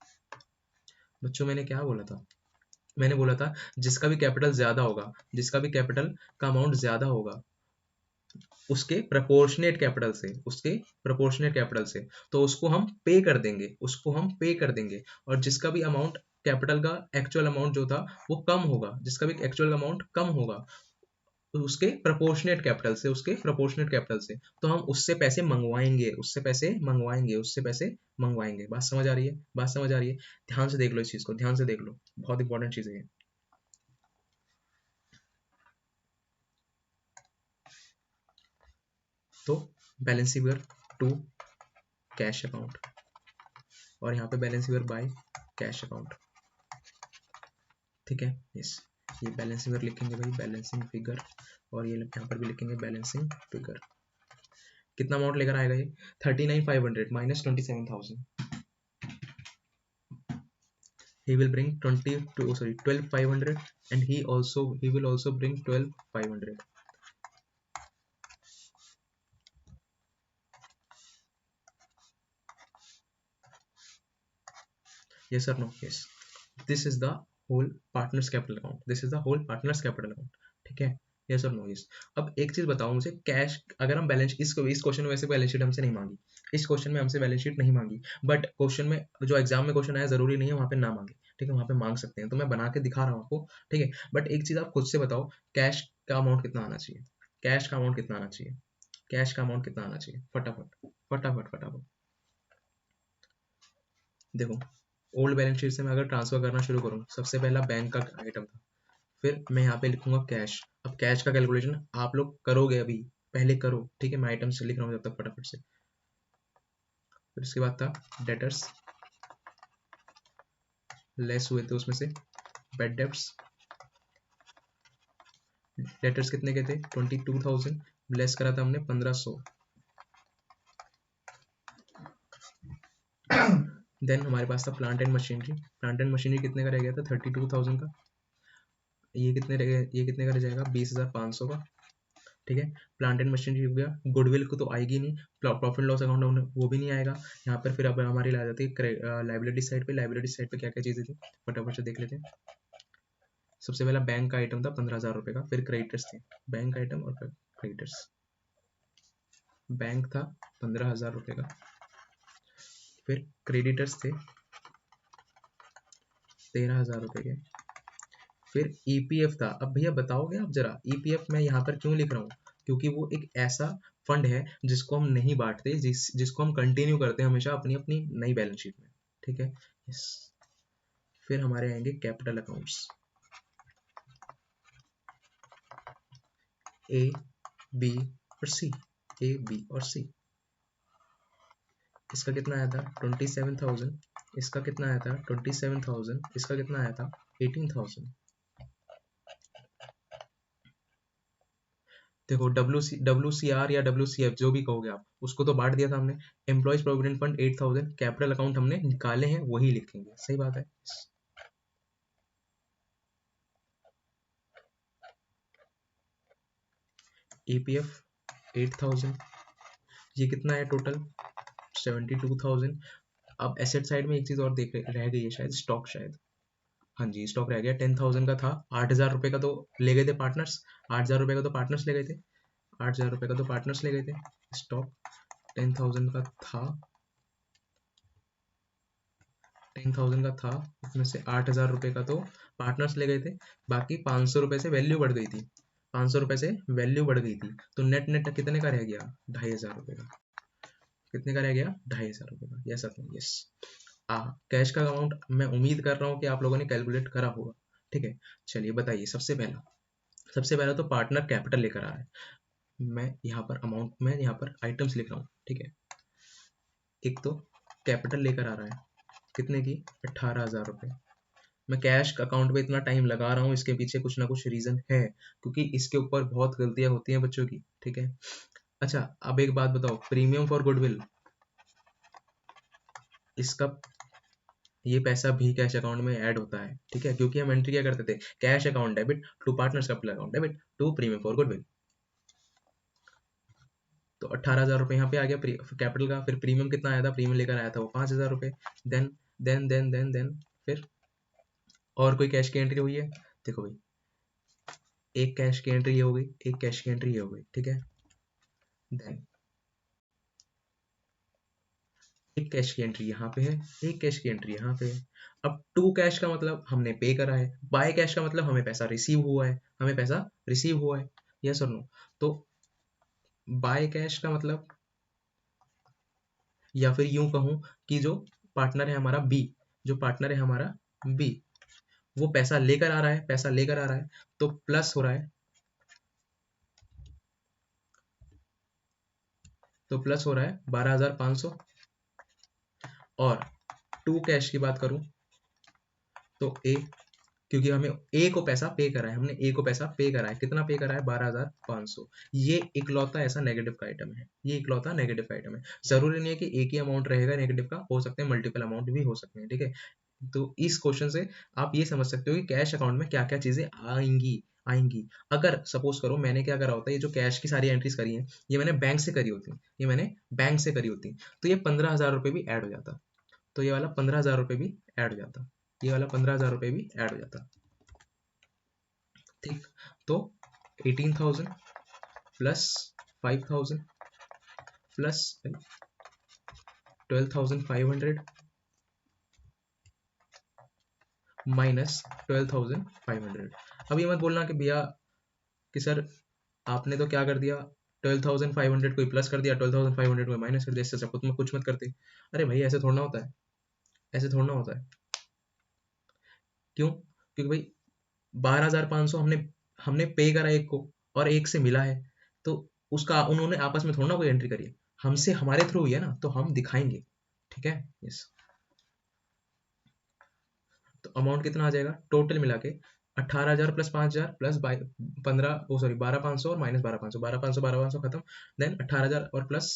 बच्चों, मैंने क्या बोला था, मैंने बोला था जिसका भी कैपिटल ज्यादा होगा, जिसका भी कैपिटल का अमाउंट ज्यादा होगा उसके प्रोपोर्शनेट कैपिटल से, उसके प्रोपोर्शनेट कैपिटल से, तो उसको हम पे कर देंगे, उसको हम पे कर देंगे। और जिसका भी अमाउंट कैपिटल का एक्चुअल अमाउंट जो था वो कम होगा, जिसका भी एक्चुअल अमाउंट कम होगा तो उसके प्रोपोर्शनेट कैपिटल से, उसके प्रोपोर्शनेट कैपिटल से, तो हम उससे पैसे मंगवाएंगे, उससे पैसे मंगवाएंगे, उससे पैसे मंगवाएंगे। बात समझ आ रही है, बात समझ आ रही है? ध्यान से देख लो इस चीज को, ध्यान से देख लो, बहुत इंपॉर्टेंट चीज है ये। तो balance figure to cash account, और यहाँ पे balance figure by cash account. ठीक है, यस, ये बैलेंसिंग फिगर लिखेंगे भाई, बैलेंसिंग फिगर, और ये यहाँ पर भी लिखेंगे बैलेंसिंग फिगर। कितना अमाउंट लेकर आएगा ये, 39,500 minus 27,000। he will bring 12,500 and he will also bring 12,500. Yes or no? Yes, this is the whole partners capital account, this is the whole partners capital account. ठीक है, यस और no? Yes. अब एक चीज बताओ मुझे, कैश अगर हम बैलेंस, इस क्वेश्चन में वैसे बैलेंस शीट हमसे नहीं मांगी, इस क्वेश्चन में हमसे बैलेंस शीट नहीं मांगी, बट क्वेश्चन में जो एग्जाम में क्वेश्चन आया जरूरी नहीं है वहां पे ना मांगे। ठीक है, वहां पे मांग सकते हैं, तो मैं बना के दिखा रहा हूँ आपको। ठीक है, बट एक चीज आप खुद से बताओ, कैश का अमाउंट कितना आना चाहिए, कैश का अमाउंट कितना आना चाहिए, कैश का अमाउंट कितना आना चाहिए, फटाफट फटाफट फटाफट। देखो, ओल्ड बैलेंस शीट से मैं अगर ट्रांसफर करना शुरू करूँ, सबसे पहला बैंक का आइटम था, फिर मैं यहाँ पे लिखूंगा कैश। अब कैश का कैलकुलेशन आप लोग करोगे अभी, पहले करो। ठीक है, मैं आइटम से लिख रहा हूँ जब तक फटाफट से। फिर उसके बाद था डेटर्स, लेस हुए थे उसमें से बेड डेब्ट्स। डेटर्स कितने के थे, 22,000, लेस करा था हमने 1,500। देन हमारे पास था plant and machinery, plant and machinery कितने का रह गया था, 32,000 का। ये कितने रह गया, ये कितने का रह जाएगा, 20,500 का। ठीक है, प्लांट एंड मशीनरी हो गया। गुडविल को तो आएगी नहीं, प्रॉफिट लॉस अकाउंट वो भी नहीं आएगा यहाँ पर। फिर अब हमारी ला जाती है लाइबिलिटी साइड पे। लाइबिलिटी साइड पे क्या क्या चीजें थी फटाफट से देख लेते हैं। सबसे पहला बैंक का आइटम था 15,000 रुपए का, फिर क्रेडिटर्स थे, बैंक आइटम और क्रेडिटर्स। बैंक था 15,000 रुपए का, फिर क्रेडिटर्स थे 13,000 रुपए के, फिर ईपीएफ था। अब भैया बताओगे आप जरा, ईपीएफ मैं यहाँ पर क्यों लिख रहा हूँ, क्योंकि वो एक ऐसा फंड है जिसको हम नहीं बांटते, जिसको हम कंटिन्यू करते हैं हमेशा अपनी अपनी नई बैलेंस शीट में। ठीक है, यस। फिर हमारे आएंगे कैपिटल अकाउंट्स, ए बी और सी, ए बी और सी। इसका कितना आया था 27,000, इसका कितना आया था 27,000, इसका कितना आया था 18,000। देखो, डब्ल्यू सी आर या डब्ल्यू सी एफ जो भी कहोगे आप, उसको तो बांट दिया था हमने। Employees provident fund 8,000, capital account हमने निकाले हैं वही लिखेंगे, सही बात है। ईपीएफ 8,000, ये कितना है टोटल 72,000। अब एसेट साइड में एक चीज और देख रह गई है शायद, स्टॉक शायद, हाँ जी स्टॉक रह गया। 10,000 का था, 8,000 रुपए का तो ले गए थे पार्टनर्स, 8,000 रुपए का तो पार्टनर्स ले गए थे, 8,000 रुपए का तो पार्टनर्स ले गए थे। स्टॉक 10,000 का था, 10,000 का था, उसमें से 8,000 रुपए का तो पार्टनर्स ले गए थे, बाकी 500 रुपए से वैल्यू बढ़ गई थी, 500 रुपए से वैल्यू बढ़ गई थी, तो नेट नेट कितने का रह गया, 2,500 रुपए का। कितने का रह गया, 2,500 रुपए का। Yes sir, yes. कैश का अमाउंट मैं उम्मीद कर रहा हूँ कि आप लोगों ने कैलकुलेट करा होगा। ठीक है, चलिए बताइए। सबसे पहला तो पार्टनर कैपिटल लेकर आ रहा है, मैं यहाँ पर अमाउंट, मैं यहाँ पर आइटम्स लिख रहा हूँ। ठीक है, एक तो कैपिटल लेकर आ रहा है कितने की, 18,000 रुपए। मैं कैश अकाउंट पे इतना टाइम लगा रहा हूँ, इसके पीछे कुछ ना कुछ रीजन है, क्योंकि इसके ऊपर बहुत गलतियां होती हैं बच्चों की। ठीक है, अच्छा अब एक बात बताओ, प्रीमियम फॉर गुडविल, इसका ये पैसा भी कैश अकाउंट में ऐड होता है, ठीक है, क्योंकि हम एंट्री क्या करते थे, cash account debit to partners capital account debit to premium for goodwill. तो 18,000 रुपये यहाँ पे आ गया कैपिटल का। फिर प्रीमियम कितना आया था, प्रीमियम लेकर आया था वो 5,000 रुपये। देन देन फिर और कोई कैश की एंट्री हुई है, देखो भाई, एक कैश की एंट्री ये हो गई, एक कैश की एंट्री ये हो गई, ठीक है। देन एक कैश की एंट्री यहाँ पे है, एक कैश की एंट्री यहाँ पे है। अब टू कैश का मतलब हमने पे करा है, बाय कैश का मतलब हमें पैसा रिसीव हुआ है, हमें पैसा रिसीव हुआ है, यस और नो। तो बाय कैश का मतलब, या फिर यूं कहूं कि जो पार्टनर है हमारा बी, जो पार्टनर है हमारा बी, वो पैसा लेकर आ रहा है, पैसा लेकर आ रहा है, तो प्लस हो रहा है, तो प्लस हो रहा है 12,500। और टू कैश की बात करूं तो ए, क्योंकि हमें ए को पैसा पे करा है, हमने ए को पैसा पे करा है, कितना पे करा है, 12,500। ये इकलौता ऐसा नेगेटिव का आइटम है, ये इकलौता नेगेटिव का आइटम है। जरूरी नहीं है कि एक ही अमाउंट रहेगा नेगेटिव का, हो सकते हैं मल्टीपल अमाउंट भी हो सकते हैं, ठीक है। तो इस क्वेश्चन से आप ये समझ सकते हो कि कैश अकाउंट में क्या क्या चीजें आएंगी आएंगी। अगर सपोज करो मैंने क्या करा होता है, ये जो कैश की सारी एंट्रीज करी है ये मैंने बैंक से करी होती, ये मैंने बैंक से करी होती, तो ये 15,000 रुपये भी ऐड हो जाता, तो ये वाला 15,000 रुपये भी ऐड हो जाता, ये वाला 15,000 रुपये भी ऐड हो जाता, ठीक। तो 18,000 प्लस 5,000 प्लस 12,500 माइनस 12,500। अब ये मत बोलना कि भैया कि सर आपने तो क्या कर दिया, 12,500 को प्लस कर दिया, 12,500 को माइनस कर दिया, इससे सबको तुम कुछ मत करते। अरे भाई ऐसे थोड़ा होता है, ऐसे थोड़ा होता है। क्यों, क्योंकि भाई 12,500 हमने हमने पे करा एक को, और एक से मिला है, तो उसका उन्होंने आपस में थोड़ा ना कोई एंट्री करी है, हमसे हमारे थ्रू हुई है ना, तो हम दिखाएंगे, ठीक है। यस, तो अमाउंट कितना आ जाएगा टोटल मिला के, 18,000 प्लस 5,000 प्लस 15, ओ सॉरी 12,500 और माइनस 12,500, 12,500 12,500 खत्म। देन 18,000 और प्लस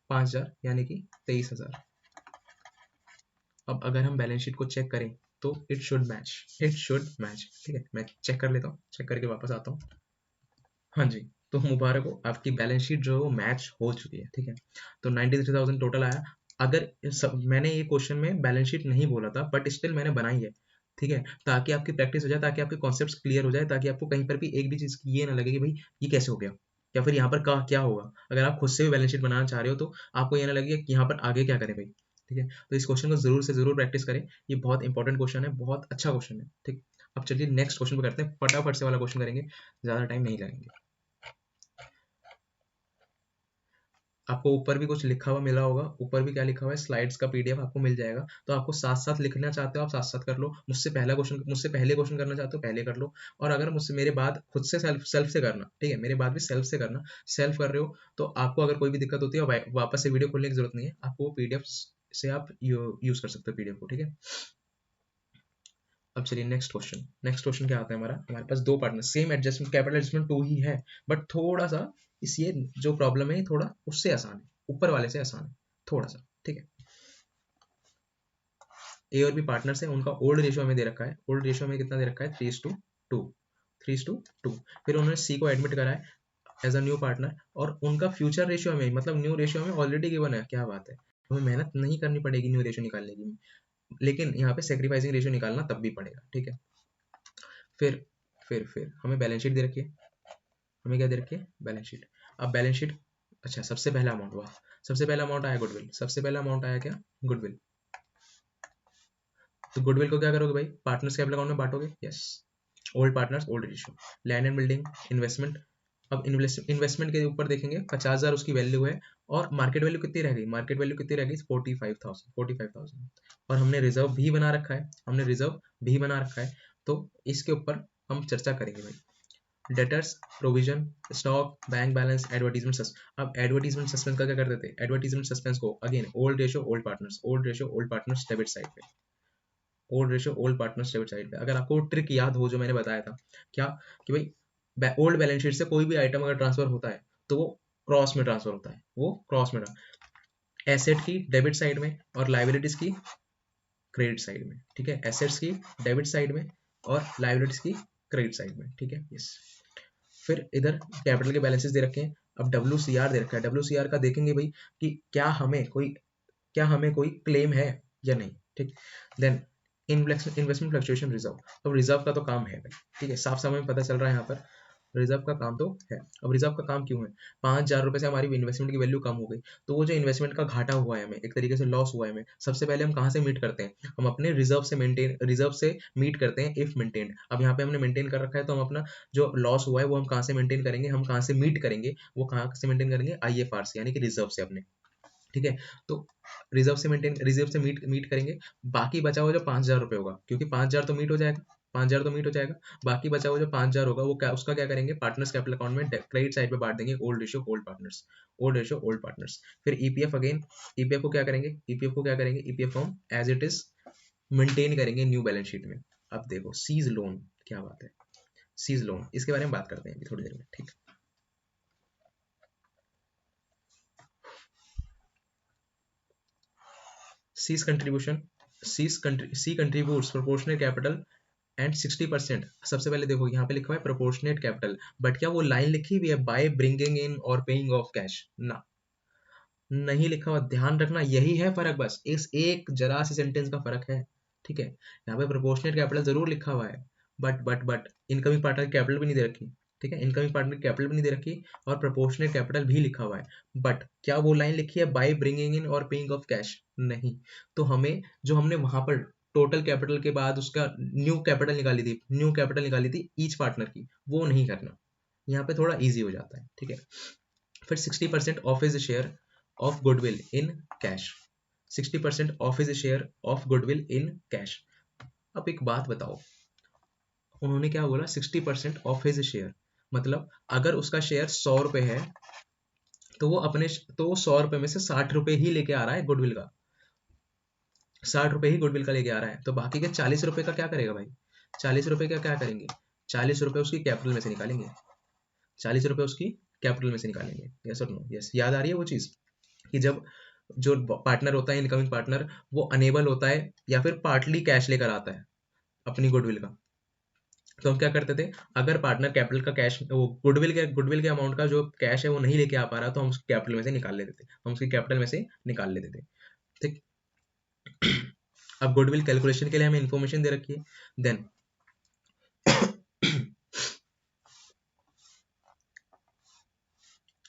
5,000 यानी कि 23,000। अब अगर हम बैलेंस शीट को चेक करें तो it should match, it should match, ठीक है। मैं चेक कर लेता हूँ, चेक करके वापस आता हूँ। हाँ जी, तो मुबारक हो, आपकी बैलेंस शीट जो है वो मैच हो चुकी है, ठीक है। तो 93,000 टोटल आया। अगर मैंने ये क्वेश्चन में बैलेंस शीट नहीं बोला था, बट स्टिल मैंने बनाई है, ठीक है, ताकि आपकी प्रैक्टिस हो जाए, ताकि आपके कॉन्सेप्ट्स क्लियर हो जाए, ताकि आपको कहीं पर भी एक भी चीज़ ये ना लगे कि भाई ये कैसे हो गया, या फिर यहाँ पर क्या होगा। अगर आप खुद से भी बैलेंस शीट बनाना चाह रहे हो तो आपको ये ना लगे कि यहाँ पर आगे क्या करें भाई, ठीक है। तो इस क्वेश्चन को जरूर से जरूर प्रैक्टिस करें, ये बहुत इंपॉर्टेंट क्वेश्चन है, बहुत अच्छा क्वेश्चन है, ठीक। अब चलिए नेक्स्ट क्वेश्चन पे करते हैं, फटाफट से वाला क्वेश्चन करेंगे, ज़्यादा टाइम नहीं लगेंगे। आपको ऊपर भी कुछ लिखा हुआ मिला होगा, ऊपर भी क्या लिखा हुआ है, स्लाइड्स का पीडीएफ आपको मिल जाएगा, तो आपको साथ साथ लिखना चाहते हो आप साथ साथ कर लो, मुझसे पहले क्वेश्चन करना चाहते हो पहले कर लो, और अगर मुझसे मेरे बाद खुद से सेल्फ से करना, ठीक है, मेरे बाद भी सेल्फ से करना, सेल्फ कर रहे हो तो आपको अगर कोई भी दिक्कत होती है वापस से वीडियो खोलने की जरूरत नहीं है, आपको पीडीएफ से आप यूज कर सकते हो पीडीएफ को, ठीक है। अब चलिए नेक्स्ट क्वेश्चन क्या आता है, हमारे पास दो partner, same adjustment, capital adjustment two ही है, बट थोड़ा सा इस ये जो प्रॉब्लम है थोड़ा उससे आसान है, ऊपर वाले से आसान है थोड़ा सा, ठीक है। ए और बी पार्टनर्स है, उनका ओल्ड रेशियो हमें दे रखा है, ओल्ड रेशियो में कितना दे रखा है, 3:2, 3:2। फिर उन्होंने सी को एडमिट करा है एज अ न्यू पार्टनर, और उनका फ्यूचर रेशियो हमें, मतलब न्यू रेशियो हमें ऑलरेडी गिवन है, क्या बात है, हमें मेहनत नहीं करनी पड़ेगी न्यू रेशियो निकालने की, लेकिन यहाँ पे सेक्रीफाइसिंग रेशियो निकालना तब भी पड़ेगा, ठीक है। फिर फिर हमें बैलेंस शीट दे रखी है, हमें क्या दे रखी है, बैलेंस शीट। अब बैलेंस शीट, अच्छा सबसे पहला अमाउंट, वाह, सबसे पहला अमाउंट आया गुडविल, सबसे पहला अमाउंट आया क्या, गुडविल। तो गुडविल को क्या करोगे भाई, पार्टनर्स कैपिटल अकाउंट में बांटोगे, yes, old partners old ratio, land and building, investment. अब इन्वेस्टमेंट के ऊपर देखेंगे, 50,000 उसकी वैल्यू है, और मार्केट वैल्यू कितनी रह गई, मार्केट वैल्यू कितनी रह गई, 45,000। और हमने रिजर्व भी बना रखा है, हमने रिजर्व भी बना रखा है, तो इसके ऊपर हम चर्चा करेंगे भाई। Debtors, provision, stock, bank balance, advertisement suspense. अब एडवर्टीजमेंट सस्पेंस का क्या करते थे, एडवर्टीजमेंट सस्पेंस को again old ratio old partners, old ratio old partners debit side पे, old ratio old partners debit side पे। अगर आपको ट्रिक याद हो जो मैंने बताया था, क्या, कि भाई ओल्ड बैलेंस शीट से कोई भी आइटम अगर ट्रांसफर होता है तो वो क्रॉस में ट्रांसफर होता है, वो क्रॉस में, एसेट की डेबिट साइड में और लाइबिलिटीज की क्रेडिट साइड में, ठीक है, एसेट्स की डेबिट साइड में और लायबिलिटीज की क्रेडिट साइड में, ठीक है, यस। फिर इधर कैपिटल के बैलेंसेस दे रखे हैं। अब WCR दे रखा है, WCR का देखेंगे भाई कि क्या हमें कोई क्लेम है या नहीं, ठीक। देन इन्वेस्टमेंट फ्लक्चुएशन रिजर्व, अब रिजर्व का तो काम है भाई, ठीक है, साफ साफ में पता चल रहा है यहाँ पर रिजर्व का काम तो है। अब रिजर्व का काम क्यों है? 5,000 रुपए से हमारी इन्वेस्टमेंट की वैल्यू कम हो गई, तो वो जो इन्वेस्टमेंट का घाटा हुआ है हमें, एक तरीके से लॉस हुआ है हमें, सबसे पहले हम कहाँ से मीट करते हैं? हम अपने रिजर्व से मीट करते हैं इफ मेंटेन्ड। अब यहाँ पे हमने मेंटेन कर रखा है, तो हम अपना जो लॉस हुआ है वो हम कहाँ से मेंटेन करेंगे, हम कहाँ से मीट करेंगे, वो कहाँ से मेंटेन करेंगे? IFR से, यानी कि रिजर्व से अपने, ठीक है। तो रिजर्व से मीट मीट करेंगे। बाकी बचा हुआ जो 5,000 रुपये होगा, क्योंकि 5,000 तो मीट हो जाएगा, 5,000 तो मीट हो जाएगा, बाकी बचा हुआ जो 5,000 होगा वो क्या, उसका क्या करेंगे? पार्टनर्स कैपिटल अकाउंट में क्रेडिट साइड पे बांट देंगे, old ratio old partners, old ratio old partners. फिर ईपीएफ अगेन, ईपीएफ को क्या करेंगे? ईपीएफ को हम एज इट इज मेंटेन करेंगे न्यू बैलेंस शीट में। अब देखो सीज लोन, क्या बात है, सीज लोन, इसके बारे में बात करते हैं अभी थोड़ी देर में, ठीक। C's contribution, C contributes proportional capital and 60%। सबसे पहले देखो यहाँ पे लिखा हुआ है प्रोपोर्शनेट कैपिटल, बट क्या वो लाइन लिखी हुई है बाय ब्रिंगिंग इन और पेइंग ऑफ कैश? ना, नहीं लिखा हुआ, ध्यान रखना, यही है फर्क, बस इस एक जरा सी सेंटेंस का फर्क है, ठीक है। यहाँ पे प्रोपोर्शनेट कैपिटल जरूर लिखा हुआ है, बट इनकमिंग पार्टनर कैपिटल भी नहीं दे रखी, ठीक है, इनकमिंग पार्टनर कैपिटल भी नहीं दे रखी, और प्रोपोर्शनेट कैपिटल भी लिखा हुआ है, बट क्या वो लाइन लिखी है बाय ब्रिंगिंग इन और पेइंग ऑफ कैश? नहीं। तो हमें जो हमने वहां पर टोटल कैपिटल के बाद उसका न्यू कैपिटल निकाली थी ईच पार्टनर की, वो नहीं करना, यहाँ पे थोड़ा इजी हो जाता है, ठीक है। फिर 60% of his share of goodwill in cash, 60% of his share of goodwill in cash. अब एक बात बताओ, उन्होंने क्या बोला? 60% ऑफ हिज शेयर, मतलब अगर उसका शेयर 100 रुपए है, तो वो 100 रुपए में से 60 रुपए ही लेके आ रहा है गुडविल का, 60 रुपए ही गुडविल का लेके आ रहा है, तो बाकी के 40 रुपए का क्या करेगा भाई? 40 रुपए का क्या करेंगे? 40 रुपए उसकी कैपिटल में से निकालेंगे, 40 रुपए उसकी कैपिटल में से निकालेंगे, यस और नो? यस, याद आ रही है वो चीज कि जब जो पार्टनर होता है इनकमिंग पार्टनर, वो अनेबल होता है या फिर पार्टली कैश लेकर आता है अपनी गुडविल का, तो हम क्या करते थे? अगर पार्टनर कैपिटल का कैश, वो गुडविल के अमाउंट का जो कैश है वो नहीं लेके आ पा रहा, तो हम उसकी कैपिटल में से निकाल लेते थे, हम उसकी कैपिटल में से निकाल लेते थे, ठीक। अब गुडविल कैलकुलेशन के लिए हमें इंफॉर्मेशन दे रखी है। Then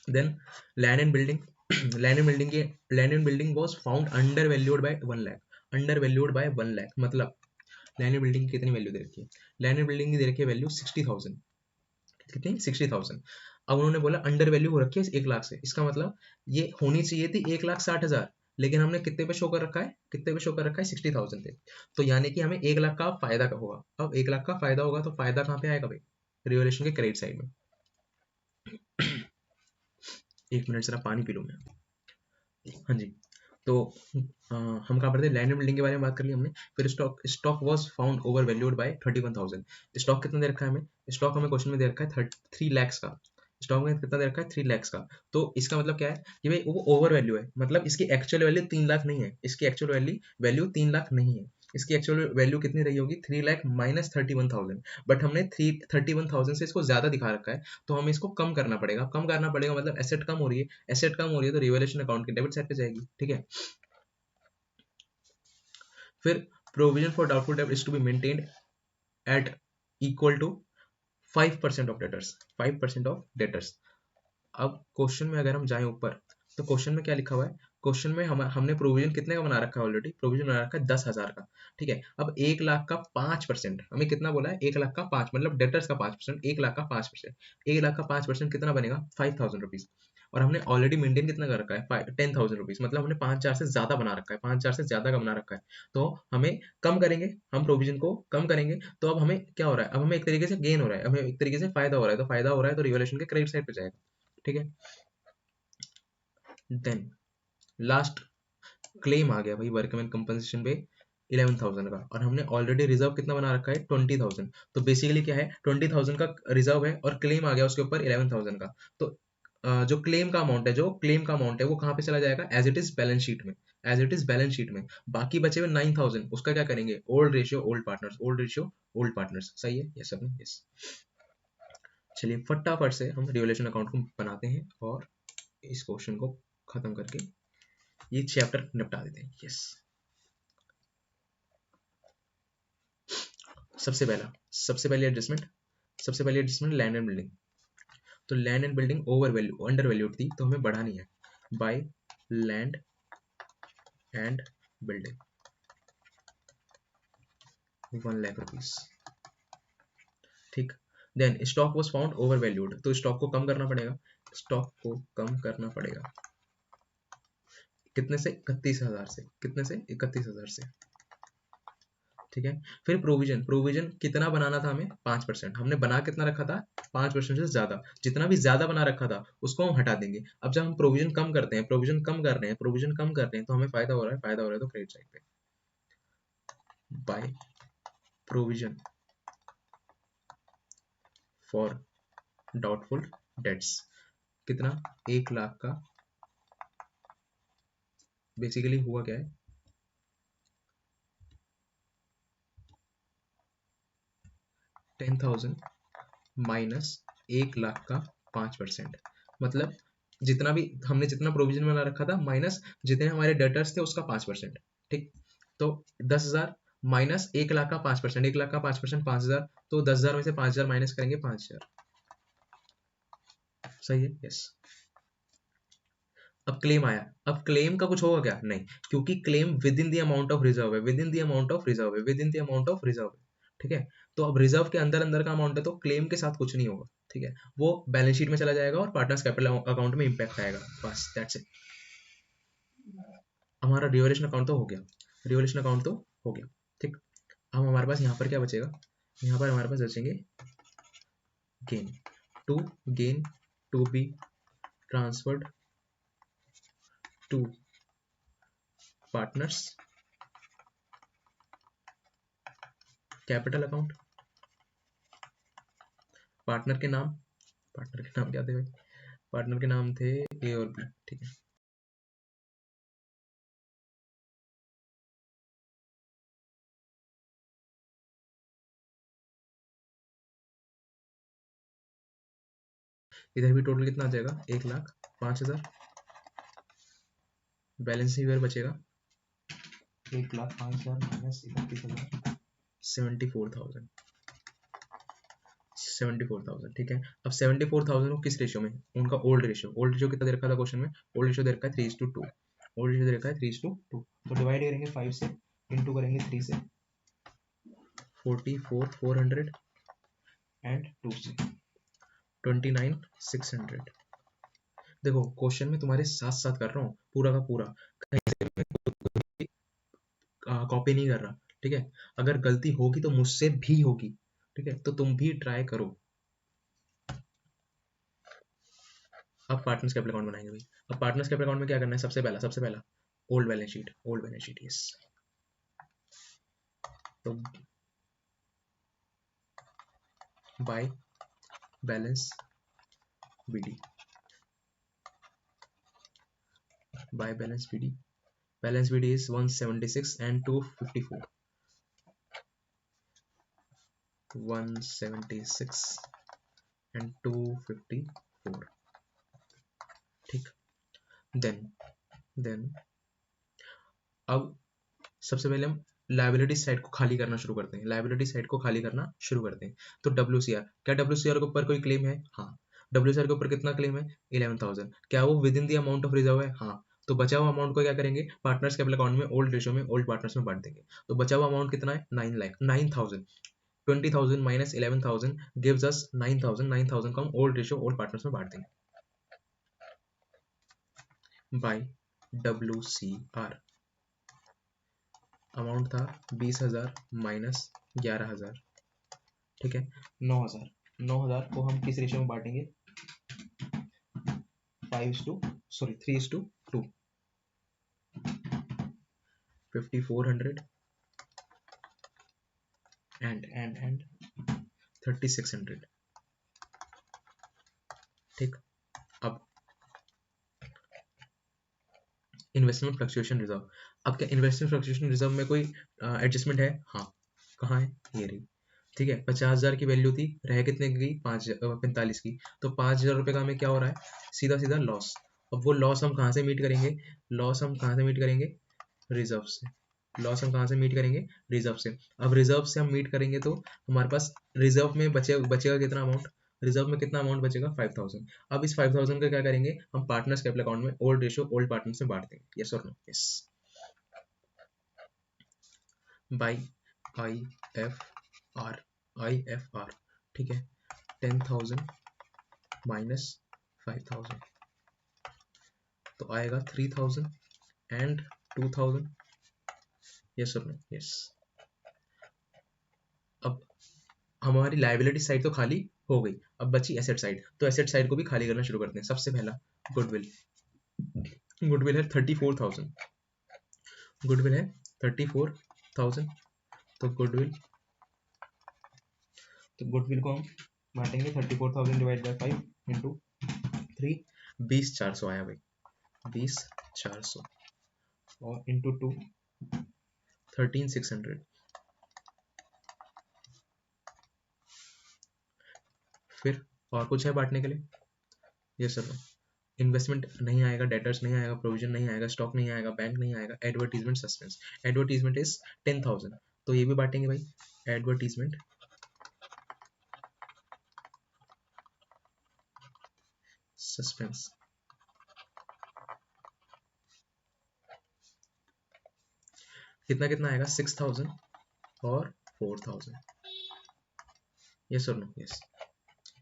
then land and building, land and building was found under valued by 1 lakh, under valued by 1 lakh, मतलब लैंड एंड बिल्डिंग की कितनी वैल्यू दे रखी है? लैंड एंड बिल्डिंग की दे रखी है वैल्यू 60,000, कितनी? 60,000। अब उन्होंने बोला अंडर वैल्यू हो रखी है 1 लाख से, इसका मतलब ये होनी चाहिए थी 1,60,000, लेकिन हमने कितने पे शो कर रखा है? कितने पे शो कर रखा है? 60,000 पे। तो यानी कि हमें 1 लाख का फायदा का होगा। अब 1 लाख का फायदा होगा, तो फायदा कहाँ पे आएगा भाई? रिवोल्यूशन के क्रेडिट साइड में। 1 मिनट जरा पानी पी लूँ मैं। हाँ जी, तो हम कहाँ पर थे? लैंड एंड बिल्डिंग के बारे में बात कर ली हमने। फिर stock was found over valued bye 31,000। Stock कितना दे रखा है हमें? स्टॉक हमें क्वेश्चन में दे रखा है 3 lakhs का। स्टॉक में कितना दे रखा है? 3 lakhs का। तो इसका मतलब क्या है कि भाई वो ओवर वैल्यू है, मतलब इसकी एक्चुअल वैल्यू 3 लाख नहीं है, इसकी एक्चुअल वैल्यू 3 लाख नहीं है, इसकी एक्चुअल वैल्यू कितनी रही होगी? 3 लाख माइनस 31,000। बट हमने 31,000 से इसको ज्यादा दिखा रखा है, तो हमें इसको कम करना पड़ेगा। कम करना पड़ेगा मतलब एसेट कम हो रही है, एसेट कम हो रही है तो रिवैल्यूएशन अकाउंट की डेबिट साइड पे जाएगी, ठीक है। फिर प्रोविजन फॉर डाउटफुल डेब्ट is to be maintained at equal to 5% of debtors, 5% of debtors. अब क्वेश्चन में अगर हम जाएं ऊपर, तो क्वेश्चन में क्या लिखा हुआ है? क्वेश्चन में हमने प्रोविजन कितने का बना रखा है? ऑलरेडी प्रोविजन बना रखा है 10,000 का, ठीक है। अब 1 लाख का 5%, हमें कितना बोला है? 1 लाख का 5, मतलब डेटर्स का 5%, 1 लाख का 5%, 1 लाख का 5% कितना बनेगा? 5,000 रुपीज। और हमने ऑलरेडी मेंटेन कितना कर रखा है? 10,000 रुपीज, मतलब हमने 5,000 से ज्यादा बना रखा है, 5,000 से ज्यादा का बना रखा है। तो हमें कम करेंगे, हम प्रोविजन को कम करेंगे, तो अब हमें क्या हो रहा है? अब हमें एक तरीके से गेन हो रहा है, हमें एक तरीके से फायदा हो रहा है, तो फायदा हो रहा है तो रिवैल्यूएशन के क्रेडिट साइड पे जाएगा, ठीक है। देन लास्ट क्लेम आ गया भाई वर्कमैन कंपनसेशन पे 11,000 का, और हमने ऑलरेडी रिजर्व कितना बना रखा है? 20,000। तो बेसिकली क्या है? 20,000 का रिजर्व है और क्लेम आ गया उसके ऊपर 11,000 का। तो जो क्लेम का अमाउंट है, वो कहाँ पे चला जाएगा, as it is balance sheet में, बाकी बचे हुए 9,000 उसका क्या करेंगे, ओल्ड रेशियो ओल्ड पार्टनर्स। सही है ये सब में, यस। चलिए फटाफट से हम रिवोल्यूशन अकाउंट को बनाते हैं और इस क्वेश्चन को खत्म करके ये चैप्टर निपटा देते हैं, यस। सबसे पहली एडजस्टमेंट लैंड एंड बिल्डिंग। तो land and building under valued थी, तो हमें बढ़ानी है by land and building 1,00,000 rupees. ठीक। Then stock was found over valued, तो स्टॉक को कम करना पड़ेगा। कितने से, 31,000 से। कितने से, 31,000 से। ठीक है। फिर प्रोविजन कितना बनाना था हमें, 5%। हमने बना कितना रखा था, 5% से ज्यादा। जितना भी ज्यादा बना रखा था उसको हम हटा देंगे। अब जब हम प्रोविजन कम करते हैं, तो हमें फायदा हो रहा है, तो क्रेडिट साइड पे by provision for doubtful debts. कितना, 1,00,000 का। बेसिकली हुआ क्या है, 10,000 माइनस 1,00,000 का 5%। मतलब जितना प्रोविजन बना रखा था माइनस जितने हमारे डेटर्स थे उसका 5%। ठीक। तो 10,000 माइनस 1,00,000 का 5%, 1,00,000 का 5%, 5,000। तो 10,000 में से 5,000 माइनस करेंगे, 5,000। सही है, यस। अब क्लेम आया। अब क्लेम का कुछ होगा क्या, नहीं, क्योंकि claim with in the amount of reserve है, ठीक है। तो अब रिजर्व के अंदर अंदर का अमाउंट है, तो क्लेम के साथ कुछ नहीं होगा। ठीक है। वो बैलेंस शीट में चला जाएगा और पार्टनर्स कैपिटल अकाउंट में इंपैक्ट आएगा, बस दैट्स इट। हमारा रिवोल्यूशन अकाउंट तो हो गया। ठीक। अब हमारे पास यहाँ पर क्या बचेगा, यहाँ पर हमारे पास बचेंगे gain to be transferred to partners capital account. Partner के नाम क्या थे भाई, पार्टनर के नाम थे ए और बी। ठीक है। इधर भी टोटल कितना आ जाएगा, 1,05,000। बैलेंस इधर बचेगा 1,05,000 माइनस 31,000, 74,000। 74,000, ठीक है। अब 74,000 को किस रेशियो में, उनका ओल्ड रेशियो कितना दे रखा था क्वेश्चन में, ओल्ड रेशियो दे रखा है 3:2। तो डिवाइड करेंगे 5 से, इंटू करेंगे 3 से, 44,400 एंड 2 से 29,600। देखो क्वेश्चन में तुम्हारे साथ साथ कर रहा हूँ पूरा का पूरा, कॉपी नहीं कर रहा। ठीक है। अगर गलती होगी तो मुझसे भी होगी। ठीक है, तो तुम भी ट्राई करो। अब पार्टनर्स कैपिटल अकाउंट बनाएंगे भाई। अब पार्टनर्स कैपिटल अकाउंट में क्या करना है, सबसे पहला ओल्ड बैलेंस शीट, यस। तो by balance BD, balance BD is 176 and 254, 176 and 254। ठीक। देन अब सबसे पहले हम लाइबिलिटी साइड को खाली करना शुरू करते हैं। तो WCR, क्या WCR के ऊपर कोई क्लेम है, हाँ। WCR के ऊपर कितना क्लेम है, 11,000। क्या वो with in the amount of reserve है, हाँ। तो बचा हुआ अमाउंट को क्या करेंगे, पार्टनर्स कैपिटल अकाउंट में ओल्ड रेशियो में ओल्ड पार्टनर्स में बांट देंगे। तो बचा हुआ अमाउंट कितना है, 9,000। 20,000 माइनस 11,000 गिव्स अस 9,000। 9,000 को हम ओल्ड रेशियो ओल्ड पार्टनर्स में बांट देंगे बाय WCR। अमाउंट था 20,000 माइनस 11,000। ठीक है। 9,000 को हम किस रेशियो में बांटेंगे, 3:2, 5,400 एंड 3,600। ठीक। अब इन्वेस्टमेंट फ्लक्चुएशन रिजर्व। अब क्या इन्वेस्टमेंट फ्लक्चुएशन रिजर्व में कोई एडजस्टमेंट है? हाँ। कहाँ है? ये रही। ठीक है, 50,000 की वैल्यू थी, रह कितने की गई? 45 की। तो 5,000 रुपये का हमें क्या हो रहा है? सीधा सीधा लॉस। अब वो लॉस हम कहाँ से मीट करेंगे? लॉस हम कहाँ से मीट करेंगे? रिजर्व से। लॉस हम कहाँ से मीट करेंगे? रिजर्व से। अब रिजर्व से हम मीट करेंगे तो हमारे पास रिजर्व में बचेगा कितना अमाउंट? रिजर्व में कितना अमाउंट बचेगा? 5,000। अब इस 5,000 का क्या करेंगे हम? पार्टनर्स कैपिटल अकाउंट में ओल्ड रेशियो ओल्ड पार्टनर में बांट देंगे। यस और no? Yes. By IFR। IFR। ठीक है, 10,000 माइनस 5,000 तो आएगा 3,000 एंड 2,000। यस और नो? यस। अब हमारी लाइबिलिटी साइड तो खाली हो गई, अब बची एसेट साइड। तो एसेट साइड को भी खाली करना शुरू करते हैं। सबसे पहला गुडविल। गुडविल है 34,000। गुडविल है 34,000। तो गुडविल को हम बांटेंगे 34,000 डिवाइड बाई 5 इंटू 3। 20,400 आया भाई, 20,400 और इंटू 2 13,600। फिर और कुछ है बांटने के लिए? ये सर, इन्वेस्टमेंट नहीं आएगा, डेटर्स नहीं आएगा, प्रोविजन नहीं आएगा, स्टॉक नहीं आएगा, बैंक नहीं आएगा, एडवर्टीजमेंट सस्पेंस। एडवर्टीजमेंट इज 10,000 तो ये भी बांटेंगे भाई। एडवर्टीजमेंट सस्पेंस कितना कितना आएगा? 6,000 और 4,000। यस और नो? यस।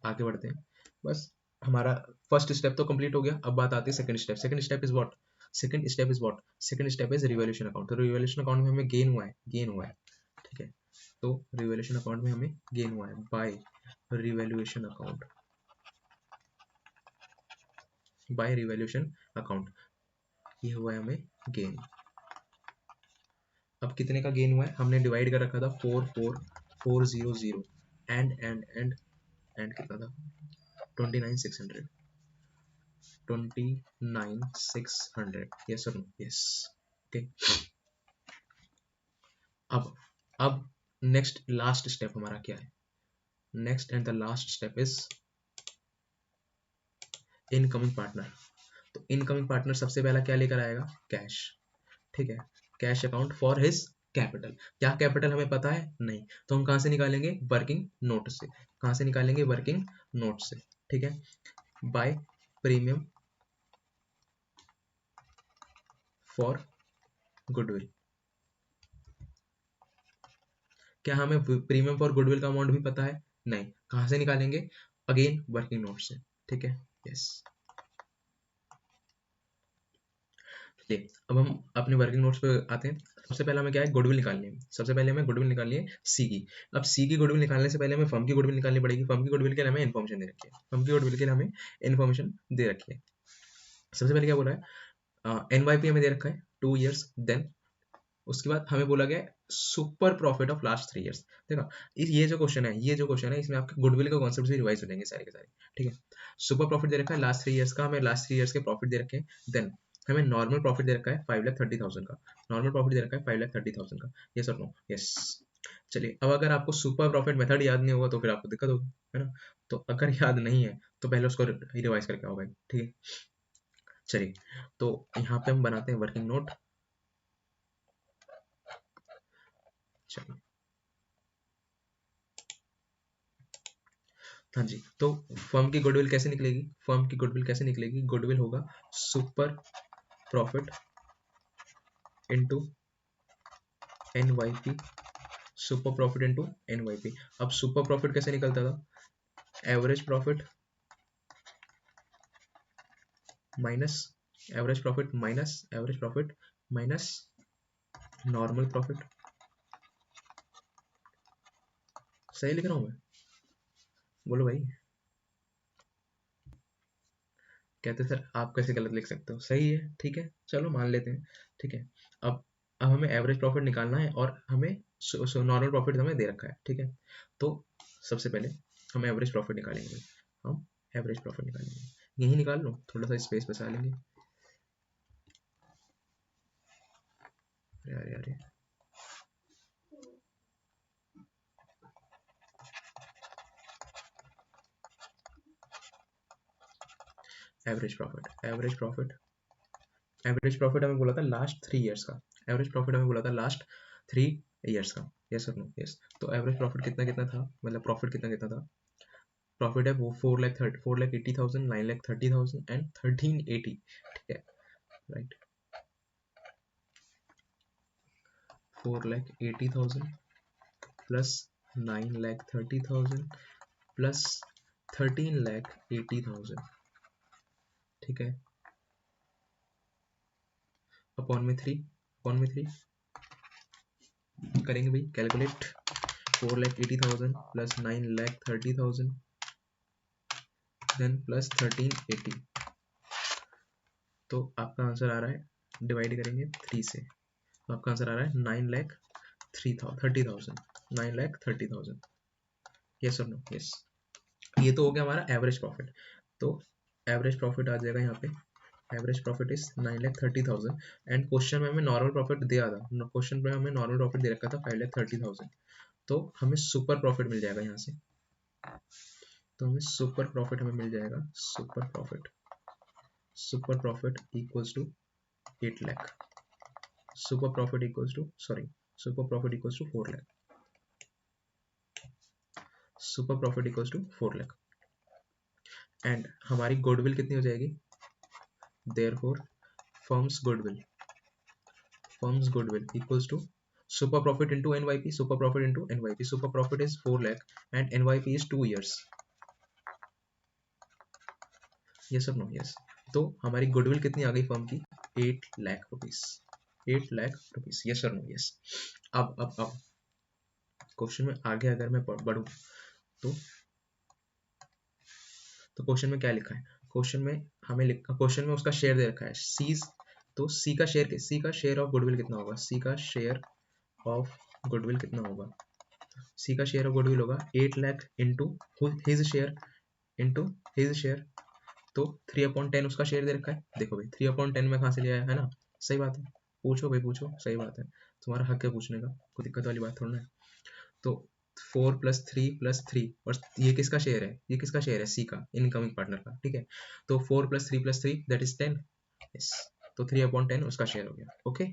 आगे बढ़ते हैं। बस हमारा फर्स्ट स्टेप तो कंप्लीट हो गया। अब बात आती है second step. Second step is what? Second step is what? Second step is revaluation account. तो रिवैल्यूएशन अकाउंट में हमें गेन हुआ है, गेन हुआ है। ठीक है, तो रिवैल्यूएशन अकाउंट में हमें गेन हुआ है by revaluation account. By revaluation account ये हुआ है हमें गेन। अब कितने का गेन हुआ है? हमने डिवाइड कर रखा था 44,400 एंड कितना था? 29,600। 29,600। यस और नो? यस। ओके। अब नेक्स्ट लास्ट स्टेप हमारा क्या है? Next and the last step is incoming partner. तो इनकमिंग पार्टनर सबसे पहला क्या लेकर आएगा? कैश। ठीक है, cash account for his capital. क्या कैपिटल हमें पता है? नहीं। तो हम कहां से निकालेंगे? वर्किंग नोट से। कहां से निकालेंगे? वर्किंग नोट से। ठीक है, बाय प्रीमियम फॉर गुडविल। क्या हमें प्रीमियम फॉर गुडविल का अमाउंट भी पता है? नहीं। कहां से निकालेंगे? अगेन वर्किंग नोट से। ठीक है, यस। चलिए अब हम अपने वर्किंग नोट्स पे आते हैं। सबसे पहले हमें क्या है? गुडविल निकालनी है। सबसे पहले हमें गुडविल निकालनी है सी की। अब सी की गुडविल निकालने से पहले हमें फर्म की गुडविल निकालनी पड़ेगी। फर्म की गुडविल के लिए हमें इन्फॉर्मेशन दे रखी है। फर्म की गुडविल के लिए हमें इन्फॉर्मेशन दे रखी है। सबसे पहले क्या बोला है? NYP हमें दे रखा है 2 ईयर्स। देन उसके बाद हमें बोला गया super profit of last 3 years. देखा, ये जो क्वेश्चन है, ये जो क्वेश्चन है, इसमें आपके गुडविल का कॉन्सेप्ट भी रिवाइज हो जाएंगे सारे के सारे। ठीक है, सुपर प्रॉफिट दे रखा है लास्ट 3 ईयर्स का, हमें लास्ट 3 ईयर्स के प्रॉफिट दे रखे हैं। देन हमें नॉर्मल प्रॉफिट दे रखा है 5,30,000 का। नॉर्मल प्रॉफिट दे रखा है 5,30,000 का। यस और नो? यस। चलिए, अब अगर आपको सुपर प्रॉफिट मेथड याद नहीं होगा तो फिर आपको दिक्कत होगी, है ना? तो अगर याद नहीं है तो पहले उसको रिवाइज करके आओ भाई। ठीक है, चलिए तो यहाँ पे हम बनाते हैं वर्किंग नोट। चलिए, हाँ जी, तो फर्म की गुडविल कैसे निकलेगी? फर्म की गुडविल कैसे निकलेगी? गुडविल होगा super profit into NYP। Super profit into NYP। अब सुपर प्रॉफिट कैसे निकलता था? Average profit minus average profit minus average profit minus normal profit. सही लिख रहा हूँ मैं? बोलो भाई। कहते सर आप कैसे गलत लिख सकते हो? सही है, ठीक है, चलो मान लेते हैं। ठीक है, अब हमें एवरेज प्रॉफिट निकालना है और हमें नॉर्मल प्रॉफिट हमें दे रखा है। ठीक है, तो सबसे पहले हम एवरेज प्रॉफिट निकालेंगे। हम एवरेज प्रॉफिट निकालेंगे, यही निकाल लो, थोड़ा सा स्पेस बचा लेंगे। अरे अरे एवरेज प्रॉफिट, एवरेज प्रॉफिट हमें बोला था लास्ट 3 ईयर्स का, एवरेज प्रॉफिट हमें बोला था लास्ट 3 ईयर्स का, यस और नो, यस। तो एवरेज प्रॉफिट कितना कितना था, मतलब प्रॉफिट कितना कितना था, प्रॉफिट है वो 4,80,000, 9,30,000 एंड 1380, ठीक है, राइट। 4,80,000 प्लस 9,30,000 प्लस 13,80,000, ठीक है, अपॉन में थ्री करेंगे भाई, कैलकुलेट। 4,80,000 प्लस 9,30,000 देन प्लस 1380, तो आपका आंसर आ रहा है, डिवाइड करेंगे 3 से, तो आपका आंसर आ रहा है 9,30,000, 9,30,000, यस और नो, यस। ये तो हो गया हमारा एवरेज प्रॉफिट। तो एवरेज प्रॉफिट आ जाएगा यहाँ पे, average profit is 9,30,000 and question में हमें नॉर्मल प्रॉफिट दिया था, क्वेश्चन में हमें नॉर्मल प्रॉफिट दे रखा था 5,30,000, तो हमें सुपर प्रॉफिट मिल जाएगा यहाँ से, तो हमें सुपर प्रॉफिट हमें मिल जाएगा, super profit equals to 8 lakh, super profit equals to, sorry, super profit equals to 4 lakh, super profit equals to 4 lakh and हमारी गुडविल कितनी हो जाएगी, therefore firm's goodwill equals to super profit into NYP, super profit into NYP, super profit is 4 lakh and NYP is 2 years, yes or no, yes। तो हमारी goodwill कितनी आ गई firm की, 8 lakh rupees, 8 lakh rupees, yes or no, yes। अब question में आगे अगर मैं बढ़ूं तो क्वेश्चन में क्या लिखा है, क्वेश्चन में हमें क्वेश्चन में उसका शेयर दे रखा है सीज, तो सी का शेयर ऑफ गुडविल कितना होगा, सी का शेयर ऑफ गुडविल कितना होगा, सी का शेयर ऑफ गुडविल होगा 8 लाख इंटू हिज शेयर, तो 3/10 उसका शेयर दे रखा है, देखो भाई 3/10 में कहाँ से लिया है ना, सही बात है, पूछो भाई पूछो, सही बात है, तुम्हारा हक है पूछने का, कोई दिक्कत वाली बात थोड़ा है। तो 4+3+3 और ये किसका शेयर है, ये किसका शेयर है, सी का, इनकमिंग पार्टनर का, ठीक है, तो 4+3+3 दैट इज 10, यस, तो 3/10 उसका शेयर हो गया, ओके।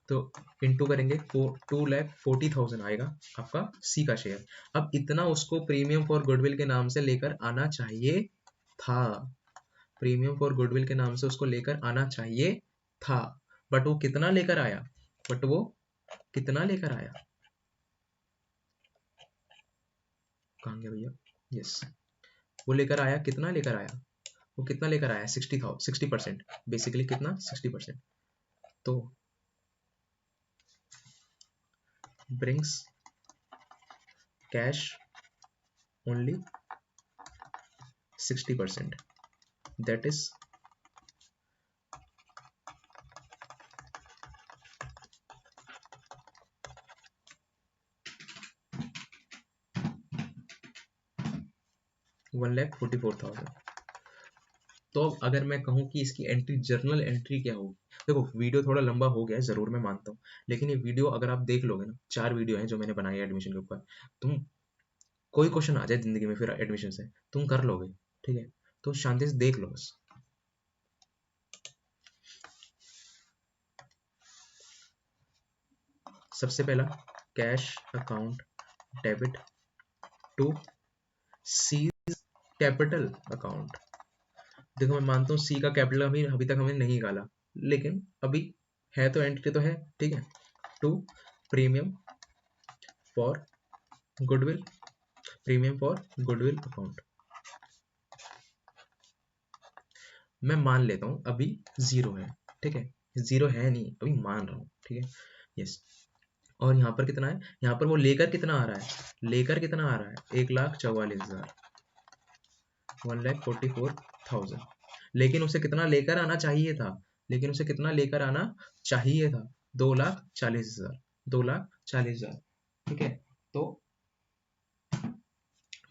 तो इंटू करेंगे 2,40,000 आएगा आपका सी का शेयर। अब इतना उसको प्रीमियम फॉर गुडविल के नाम से लेकर आना चाहिए था, प्रीमियम फॉर गुडविल के नाम से उसको लेकर आना चाहिए था, बट वो कितना लेकर आया, कहाँ गया भैया, यस, वो लेकर आया, कितना लेकर आया, वो कितना लेकर आया, 60%, बेसिकली कितना, 60%, तो brings cash only 60%, that is 1,44,000। तो अब अगर मैं कहूँ कि इसकी एंट्री, जर्नल एंट्री क्या होगी, देखो वीडियो थोड़ा लंबा हो गया है जरूर, मैं मानता हूँ, लेकिन ये वीडियो अगर आप देख लोगे ना, 4 वीडियो हैं जो मैंने बनाई है एडमिशन के ऊपर, तुम कोई क्वेश्चन आ जाए जिंदगी में फिर एडमिशन से तुम कर लोगे, ठीक है, तो शांति से देख लो बस। सबसे पहला cash account debit to C capital account, देखो मैं मानता हूँ सी का कैपिटल अभी तक हमें नहीं निकाला, लेकिन अभी है तो एंटिटी तो है, ठीक है, to premium for goodwill, account, मैं मान लेता हूँ अभी 0 है, ठीक है, 0 है नहीं अभी, मान रहा हूँ, ठीक है, यस। और यहाँ पर कितना है, यहाँ पर वो लेकर कितना आ रहा है, 1,44,000, 1,44,000, लेकिन उसे कितना लेकर आना चाहिए था, 2,40,000, 2,40,000, ठीक है, तो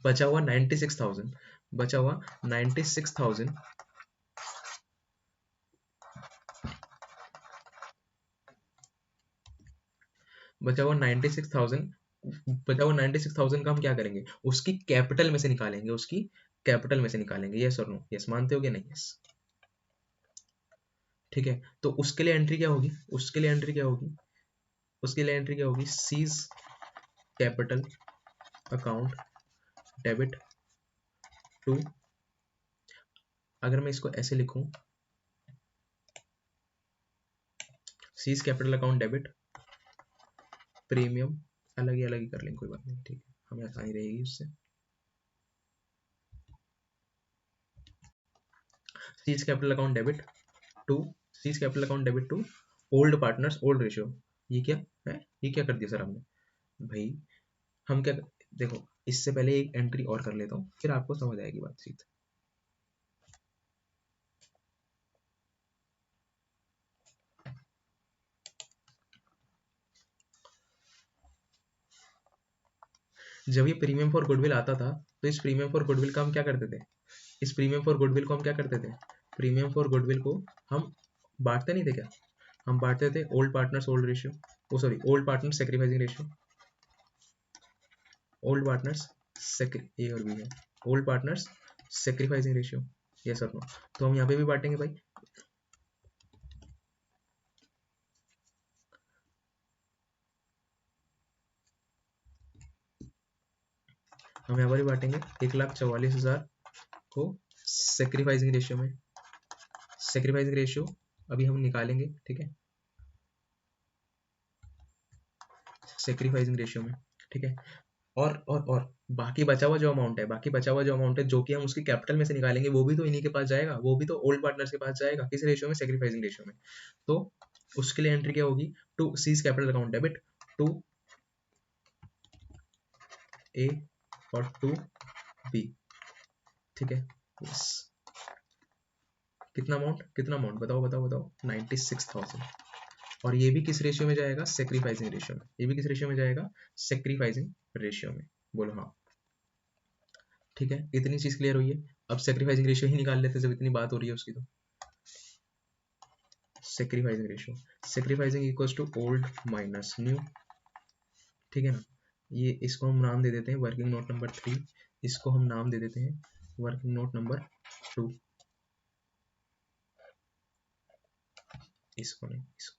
बचा हुआ 96,000, बचा हुआ 96,000, बचा हुआ 96,000 का हम क्या करेंगे, उसकी कैपिटल में से निकालेंगे, उसकी कैपिटल में से निकालेंगे। यस और नो, यस मानते हो कि नहीं? यस। ठीक है, तो उसके लिए एंट्री क्या होगी, उसके लिए एंट्री क्या होगी, उसके लिए एंट्री क्या होगी, C's capital account debit to, अगर मैं इसको ऐसे लिखूं, C's capital account debit premium, अलग ही कर लेंगे, कोई बात नहीं, ठीक है, हमें आसानी रहेगी उससे। C's capital account debit to, C's capital account debit to old partners old ratio. ये क्या है, ये क्या कर दिया सर हमने भाई, हम क्या, देखो इससे पहले एक एंट्री और कर लेता हूँ, फिर आपको समझ आएगी बातचीत। जब ये प्रीमियम फॉर गुडविल आता था, तो इस प्रीमियम फॉर गुडविल का हम क्या करते थे, इस प्रीमियम फॉर गुडविल को हम क्या करते थे, प्रीमियम फॉर गुडविल को हम बांटते नहीं थे क्या, हम बांटते थे old partners old ratio, oh sorry old partner sacrificing ratio, old partners A और बी है, old partners sacrificing ratio, yes और नो। तो हम यहाँ पे भी बांटेंगे भाई, हम यहाँ पर भी बांटेंगे 1,44,000 को सेक्रीफाइसिंग रेशियो में, सेक्रीफाइसिंग रेशियो अभी हम निकालेंगे, ठीक है, सेक्रीफाइसिंग रेशियो में, ठीक है। और बाकी बचा हुआ जो अमाउंट है, बाकी बचा हुआ जो अमाउंट है जो कि हम उसकी कैपिटल में से निकालेंगे, वो भी तो इन्हीं के पास जाएगा, वो भी तो ओल्ड पार्टनर्स के पास जाएगा, किस रेशियो में, सेक्रीफाइसिंग रेशियो में। तो उसके लिए एंट्री क्या होगी, to C's capital account debit to A और टू बी, ठीक है, यस। कितना अमाउंट बताओ बताओ बताओ, 96,000। और ये भी किस रेशियो में जाएगा, सेक्रीफाइसिंग रेशियो में, ये भी किस रेशियो में जाएगा, सेक्रीफाइसिंग रेशियो में, बोलो हाँ। ठीक है, इतनी चीज क्लियर हुई है। अब सेक्रीफाइसिंग रेशियो ही निकाल लेते जब इतनी बात हो रही है उसकी, तो sacrificing ratio, sacrificing equals to old minus new, ठीक है ना। ये इसको हम नाम दे देते हैं वर्किंग नोट नंबर 3, इसको हम नाम दे देते हैं वर्किंग नोट नंबर 2, इसको नहीं, इसको।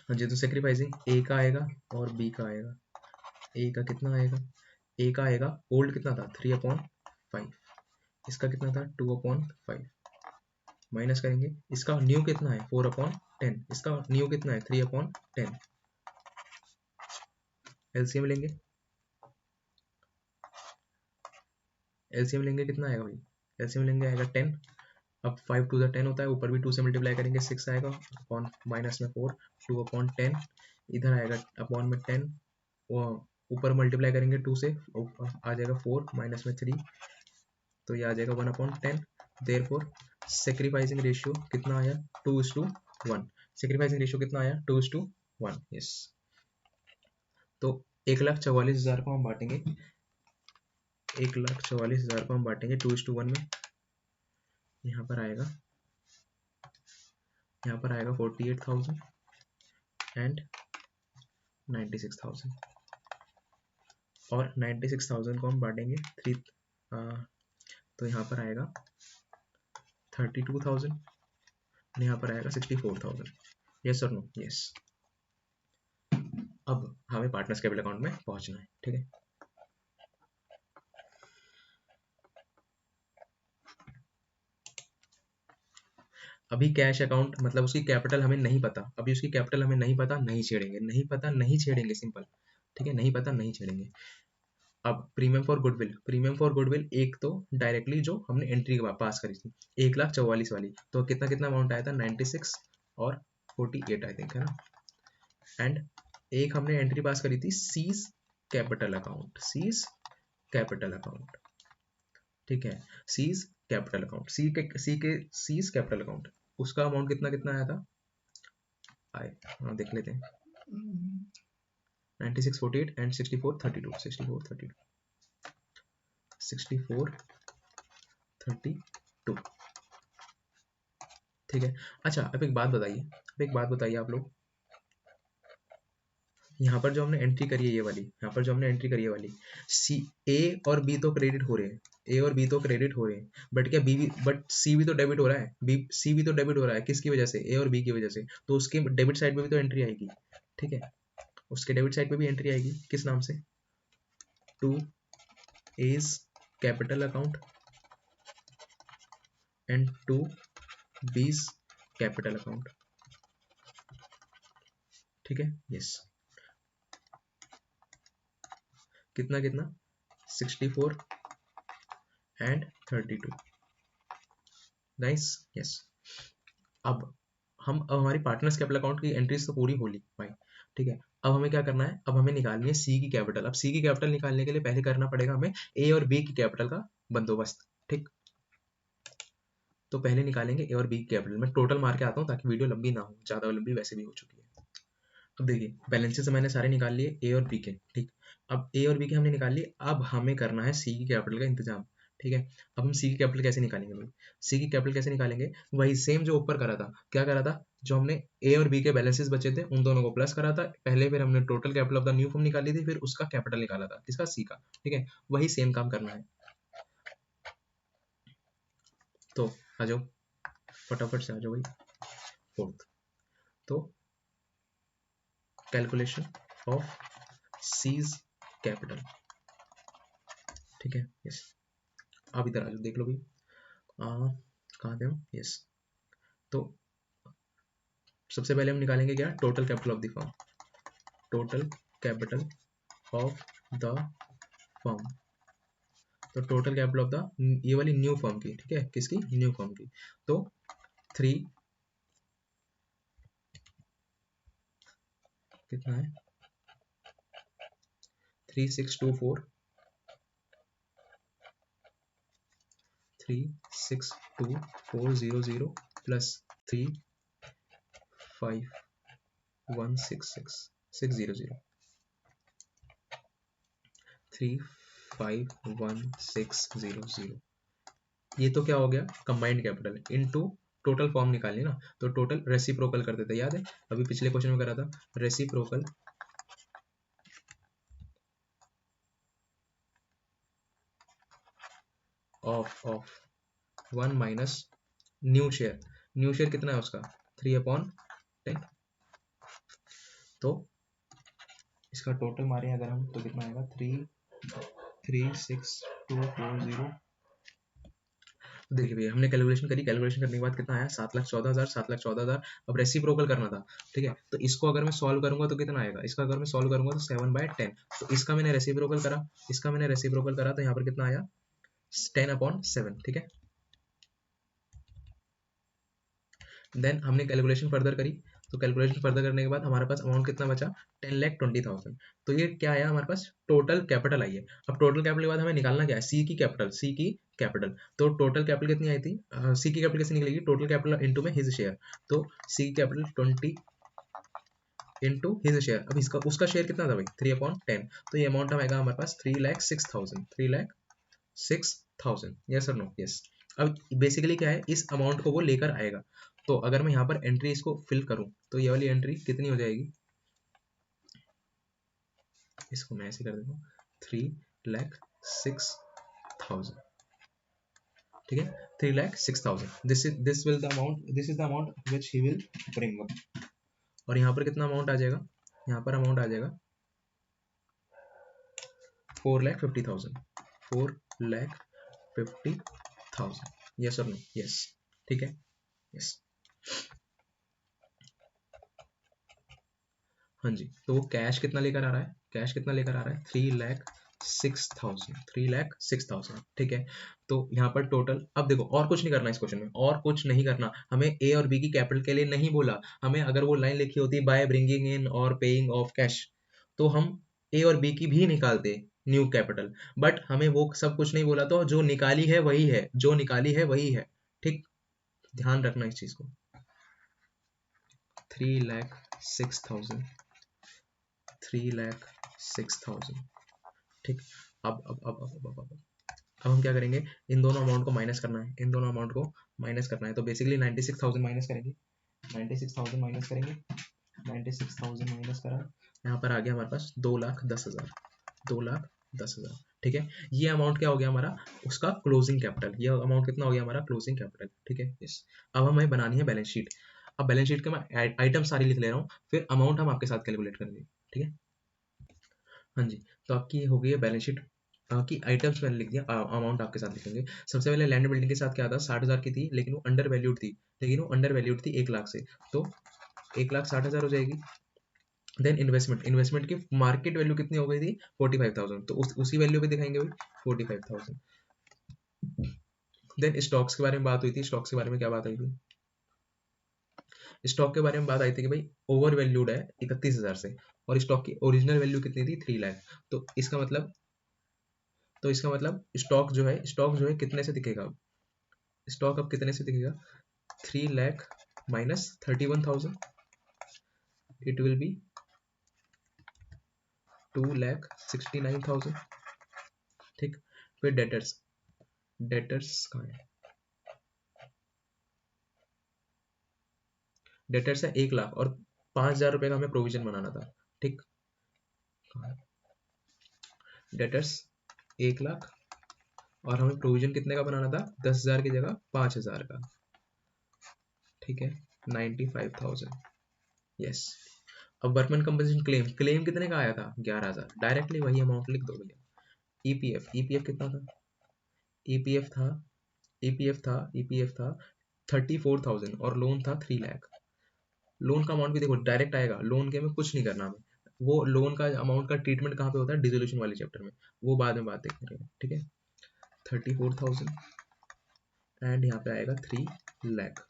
हाँ जी, तो सेक्रीफाइसिंग ए का आएगा और बी का आएगा। ए का कितना आएगा, ए का आएगा ओल्ड कितना था 3/5, इसका कितना था 2/5, माइनस करेंगे, इसका न्यू कितना है 4/10, इसका न्यू कितना है 3/10, एलसीएम लेंगे, एलसीएम लेंगे कितना आएगा भाई, एलसीएम लेंगे आएगा 10। अब 5 टू द 10 होता है, ऊपर भी 2 से मल्टीप्लाई करेंगे 6 आएगा, अपॉन माइनस में 4, 2/10, इधर आएगा अपॉन में 10, ऊपर मल्टीप्लाई करेंगे 2 से, आ जाएगा 4 माइनस में 3, तो ये आ जाएगा 1/10। देयरफॉर सेक्रीफाइसिंग रेशियो कितना आया, 2:1, सेक्रीफाइसिंग रेशियो कितना आया 2:1, यस। तो 1,44,000 को हम बांटेंगे, 1,44,000 को हम बांटेंगे 2:1 में, यहाँ पर आएगा, यहाँ पर आएगा 48,000 एंड 96,000, और 96,000 को हम बांटेंगे 3, तो यहाँ पर आएगा 32,000, यहाँ पर आएगा 64,000, यस और नो, यस। अब हमें पार्टनर्स कैपिटल अकाउंट में पहुंचना है, ठीक है। अभी कैश अकाउंट मतलब उसकी कैपिटल हमें नहीं पता, अभी उसकी कैपिटल हमें नहीं पता, नहीं छेड़ेंगे, नहीं पता नहीं छेड़ेंगे, सिंपल, ठीक है, नहीं पता नहीं छेड़ेंगे। अब premium for goodwill, premium for goodwill एक तो डायरेक्टली जो हमने एंट्री पास करी थी 1,44,000 वाली, तो कितना कितना अमाउंट आया था 96 और 48 आई थिंक, है ना। एंड एक हमने एंट्री पास करी थी seize capital account, seize capital account, ठीक है, सीज कैपिटल अकाउंट, सी के सीज कैपिटल अकाउंट, उसका अमाउंट कितना कितना आया था, आए हाँ देख लेते हैं, 96 48 एंड 64 32 64 32 64 32। ठीक है। अच्छा अब एक बात बताइए, आप लोग, यहाँ पर जो हमने एंट्री करी है ये वाली, यहाँ पर जो हमने एंट्री करी है वाली, सी ए और बी तो क्रेडिट हो रहे हैं, ए और बी तो क्रेडिट हो रहे हैं, बट क्या बी भी, बट सी भी तो डेबिट हो रहा है, बी सी भी तो डेबिट हो रहा है, किसकी वजह से, ए और बी की वजह से, तो उसके डेबिट साइड पे भी तो एंट्री आएगी। ठीक है, उसके डेबिट साइड पे भी एंट्री आएगी, किस नाम से, two as capital account and two B's capital account. ठीक है, यस, कितना कितना, 64 एंड 32। Nice, yes. अब हमारी पार्टनर्स कैपिटल अकाउंट की एंट्रीज तो पूरी होली भाई। ठीक है, अब हमें क्या करना है, अब हमें निकालनी है सी की कैपिटल। अब सी की कैपिटल निकालने के लिए पहले करना पड़ेगा हमें ए और बी की कैपिटल का बंदोबस्त। ठीक, तो पहले निकालेंगे ए और बी की कैपिटल। मैं टोटल मार के आता हूँ ताकि वीडियो लंबी ना हो, ज्यादा लंबी वैसे भी हो चुकी है। अब देखिए बैलेंसेस मैंने सारे निकाल लिए ए और बी के। ठीक, अब ए और बी के हमने निकाल लिए, अब हमें करना है सी की कैपिटल का इंतजाम। ठीक है, अब हम सी की कैपिटल कैसे निकालेंगे भाई, सी की कैपिटल कैसे निकालेंगे, वही सेम जो ऊपर करा था, क्या करा था, जो हमने ए और बी के बैलेंसेस बचे थे उन दोनों को प्लस करा था पहले, फिर हमने total capital of the new form निकाली थी, फिर उसका कैपिटल निकाला था, किसका, सी का। ठीक है, वही सेम काम करना है। तो आ जाओ फटाफट से आ जाओ भाई, फोर्थ, तो कैलकुलेशन ऑफ सीज कैपिटल। ठीक है, यस, आप इधर आ जाओ, देख लो भाई, कहाँ थे हम, यस। तो सबसे पहले हम निकालेंगे क्या, total capital of the firm, total capital of the firm. तो टोटल कैपिटल ऑफ द, ये वाली न्यू फर्म की, ठीक है, किसकी, न्यू फर्म की। तो 3, कितना है, 3624 362,400 प्लस 35166 600 351,600। ये तो क्या हो गया, combined capital into total form निकालनी ना, तो टोटल रेसिप्रोकल कर देते, याद है अभी पिछले क्वेश्चन में करा था, reciprocal of 1 minus new share, new share कितना है उसका, 3/10। तो इसका टोटल मारे अगर हम तो कितना आएगा, 3,62,400। देखिए भैया हमने कैलकुलेशन करी, कैलकुलेशन करने के बाद कितना आया, 7,14,000 7,14,000। अब रेसिप्रोकल करना था, ठीक है, तो इसको अगर मैं सॉल्व करूंगा तो कितना आएगा, इसका अगर मैं सॉल्व करूंगा तो 7/10। तो इसका मैंने रेसिप्रोकल करा, तो यहाँ पर कितना आया, 10/7। ठीक है, देन हमने कैलकुलेशन फर्दर करी, तो कैलकुलेशन फर्दर करने के बाद हमारे पास अमाउंट कितना बचा, 10,20,000। तो ये क्या आया हमारे पास, टोटल कैपिटल आई है। अब टोटल कैपिटल के बाद हमें निकालना क्या है, सी की कैपिटल, तो टोटल कैपिटल कितनी आई थी, सी की कैपिटल कैसे निकलेगी, टोटल कैपिटल इंटू में हिज शेयर। तो सी की कैपिटल 20 इंटू हिज शेयर। अब इसका उसका शेयर कितना था भाई, 3/10। तो ये अमाउंट आएगा हमारे पास 3,06,000, 3,06,000। यस और नो, यस। अब बेसिकली क्या है, इस अमाउंट को वो लेकर आएगा। तो अगर मैं यहाँ पर एंट्री इसको फिल करूं तो ये वाली एंट्री कितनी हो जाएगी, इसको मैं ऐसे कर देता हूँ, 3,06,000। ठीक है, 3,06,000। This is the amount which he will bring up. और यहाँ पर कितना अमाउंट आ जाएगा, यहाँ पर अमाउंट आ जाएगा 4,50,000, 4,50,000। यस और नो, यस। ठीक है, यस, हाँ जी। तो वो कैश कितना लेकर आ रहा है, 3,06,000, 3,06,000। ठीक है, तो यहाँ पर टोटल, अब देखो और कुछ नहीं करना इस क्वेश्चन में, और कुछ नहीं करना हमें। ए और बी की कैपिटल के लिए नहीं बोला हमें, अगर वो लाइन लिखी होती बाय ब्रिंगिंग इन और पेइंग ऑफ कैश, तो हम ए और बी की भी निकालते न्यू कैपिटल, बट हमें वो सब कुछ नहीं बोला, तो जो निकाली है वही है, ठीक, ध्यान रखना इस चीज को। 3,06,000, 3,06,000। ठीक, अब हम क्या करेंगे, इन दोनों अमाउंट को माइनस करना है, इन दोनों अमाउंट को माइनस करना है। तो बेसिकली 96,000 माइनस करेंगे, 96,000 माइनस करेंगे, 96,000 माइनस करा, यहाँ पर आ गया हमारे पास 2,10,000, 2,10,000। ठीक है, ये अमाउंट क्या हो गया हमारा, उसका क्लोजिंग कैपिटल। ये अमाउंट कितना हो गया हमारा, क्लोजिंग कैपिटल। ठीक है, यस। अब हमें बनानी है बैलेंस शीट। अब बैलेंस शीट के मैं आइटम सारी लिख ले रहा हूँ, फिर अमाउंट हम आपके साथ कैलकुलेट करेंगे। ठीक है, हाँ जी। तो आपकी ये हो गई है बैलेंस शीट की, आइटम्स मैंने लिख दिया, अमाउंट आपके साथ लिखेंगे। सबसे पहले लैंड बिल्डिंग के साथ क्या था, 60,000 की थी, लेकिन वो अंडर वैल्यूड थी, लेकिन वो अंडर वैल्यूड थी 1 लाख से, तो 1,60,000 हो जाएगी। देन इन्वेस्टमेंट की मार्केट वैल्यू कितनी हो गई थी, 45,000, तो उसी वैल्यू पे दिखाएंगे भाई, 45,000। देन स्टॉक्स के बारे में बात हुई थी, स्टॉक्स के बारे में क्या बात आई थी, स्टॉक के बारे में बात आई थी कि भाई ओवर वैल्यूड है 31,000 से, और स्टॉक की ओरिजिनल वैल्यू कितनी थी, 3 लाख। तो इसका मतलब स्टॉक जो है कितने से दिखेगा, स्टॉक अब कितने से दिखेगा, 3 lakh minus 31,000, it will be 2,69,000। ठीक, फिर डेटर्स कहाँ है, डेटर्स है 1 लाख, और 5,000 रुपये का हमें प्रोविजन बनाना था। ठीक, डेटर्स 1 लाख, और हमें प्रोविजन कितने का बनाना था, 10,000 की जगह 5,000 का। ठीक है, 95,000, यस। अब वर्कमैन कंपनसेशन क्लेम कितने का आया था, 11,000, डायरेक्टली वही अमाउंट लिख दो भैया। ईपीएफ कितना था, ईपीएफ था ईपीएफ था 34,000, और लोन था 3 लाख। लोन का अमाउंट भी देखो डायरेक्ट आएगा, लोन के में कुछ नहीं करना हमें, वो लोन का अमाउंट का ट्रीटमेंट कहाँ पे होता है, डिसोल्यूशन वाले चैप्टर में, वो बाद में बात देखेंगे। ठीक है, 34,000 एंड यहाँ पे आएगा 3 लाख।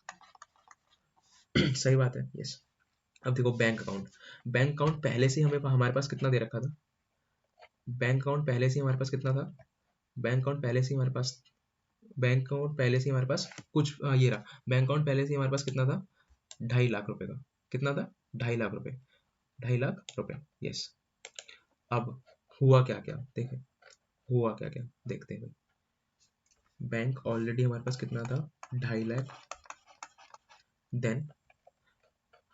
सही बात है, यस। अब देखो बैंक अकाउंट पहले से हमारे पास कितना दे रखा था, बैंक अकाउंट पहले से हमारे पास कितना था, बैंक अकाउंट पहले से हमारे पास बैंक अकाउंट पहले से हमारे पास कुछ ये रहा, बैंक अकाउंट पहले से हमारे पास कितना था, 2.5 लाख रुपए का, कितना था, 2.5 लाख रुपए, 2.5 लाख रुपए, यस। अब हुआ क्या क्या देखें, हुआ क्या क्या देखते हैं। बैंक ऑलरेडी हमारे पास कितना था, 2.5 लाख। देन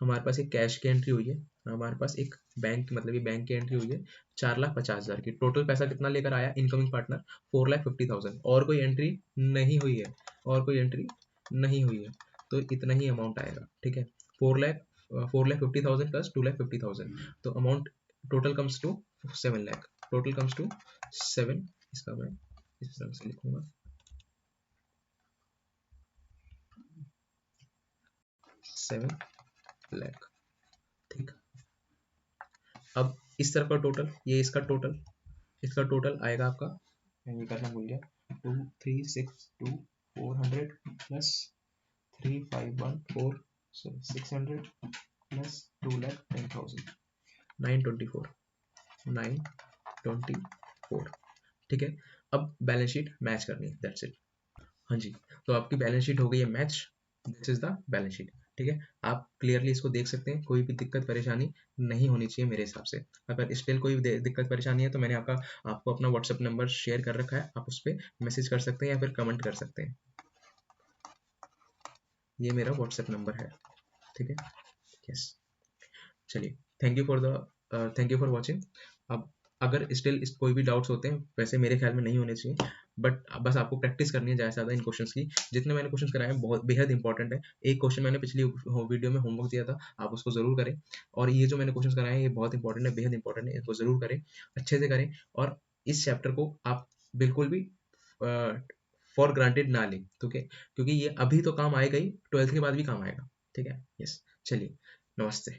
हमारे पास एक कैश की एंट्री हुई है, हमारे पास एक बैंक की एंट्री हुई है 4,50,000 की। टोटल पैसा कितना लेकर आया इनकमिंग पार्टनर, 4,50,000, और कोई एंट्री नहीं हुई है, और कोई एंट्री नहीं हुई है, तो इतना ही अमाउंट आएगा। ठीक है, 4,50,000 प्लस 2,50,000, तो amount total comes to 7 lakh, total comes to 7। इसका मैं इस तरह से लिखूंगा, 7 लाख। ठीक, अब इस तरफ का टोटल, ये इसका टोटल आएगा आपका, मैं ये करना भूल गया, 2,362,400 प्लस 3,514, 600 प्लस 2,10,000, 924। ठीक है, अब बैलेंस शीट मैच करनी है, दैट्स इट। हाँ जी, तो आपकी बैलेंस शीट हो गई है match, this is the balance sheet. ठीक है, आप क्लियरली इसको देख सकते हैं, कोई भी दिक्कत परेशानी नहीं होनी चाहिए मेरे हिसाब से। अगर स्टिल कोई दिक्कत परेशानी है तो मैंने आपको अपना व्हाट्सएप नंबर शेयर कर रखा है, आप उस पर मैसेज कर सकते हैं या फिर कमेंट कर सकते हैं, ये मेरा व्हाट्सएप नंबर है। ठीक है, यस। चलिए, थैंक यू फॉर वॉचिंग। अब अगर स्टिल कोई भी डाउट्स होते हैं, वैसे मेरे ख्याल में नहीं होने चाहिए, बट बस आपको प्रैक्टिस करनी है ज़्यादा से ज़्यादा इन क्वेश्चंस की। जितने मैंने क्वेश्चंस कराए हैं बहुत बेहद इंपॉर्टेंट है। एक क्वेश्चन मैंने पिछली वीडियो में होमवर्क दिया था, आप उसको ज़रूर करें, और ये जो मैंने क्वेश्चंस कराए हैं ये बहुत इंपॉर्टेंट है, बेहद इंपॉर्टेंट है, इसको ज़रूर करें, अच्छे से करें, और इस चैप्टर को आप बिल्कुल भी फॉर ग्रांटेड ना लें, ठीक है, क्योंकि ये अभी तो काम आएगा ही, 12th के बाद भी काम आएगा। ठीक है, यस। चलिए, नमस्ते।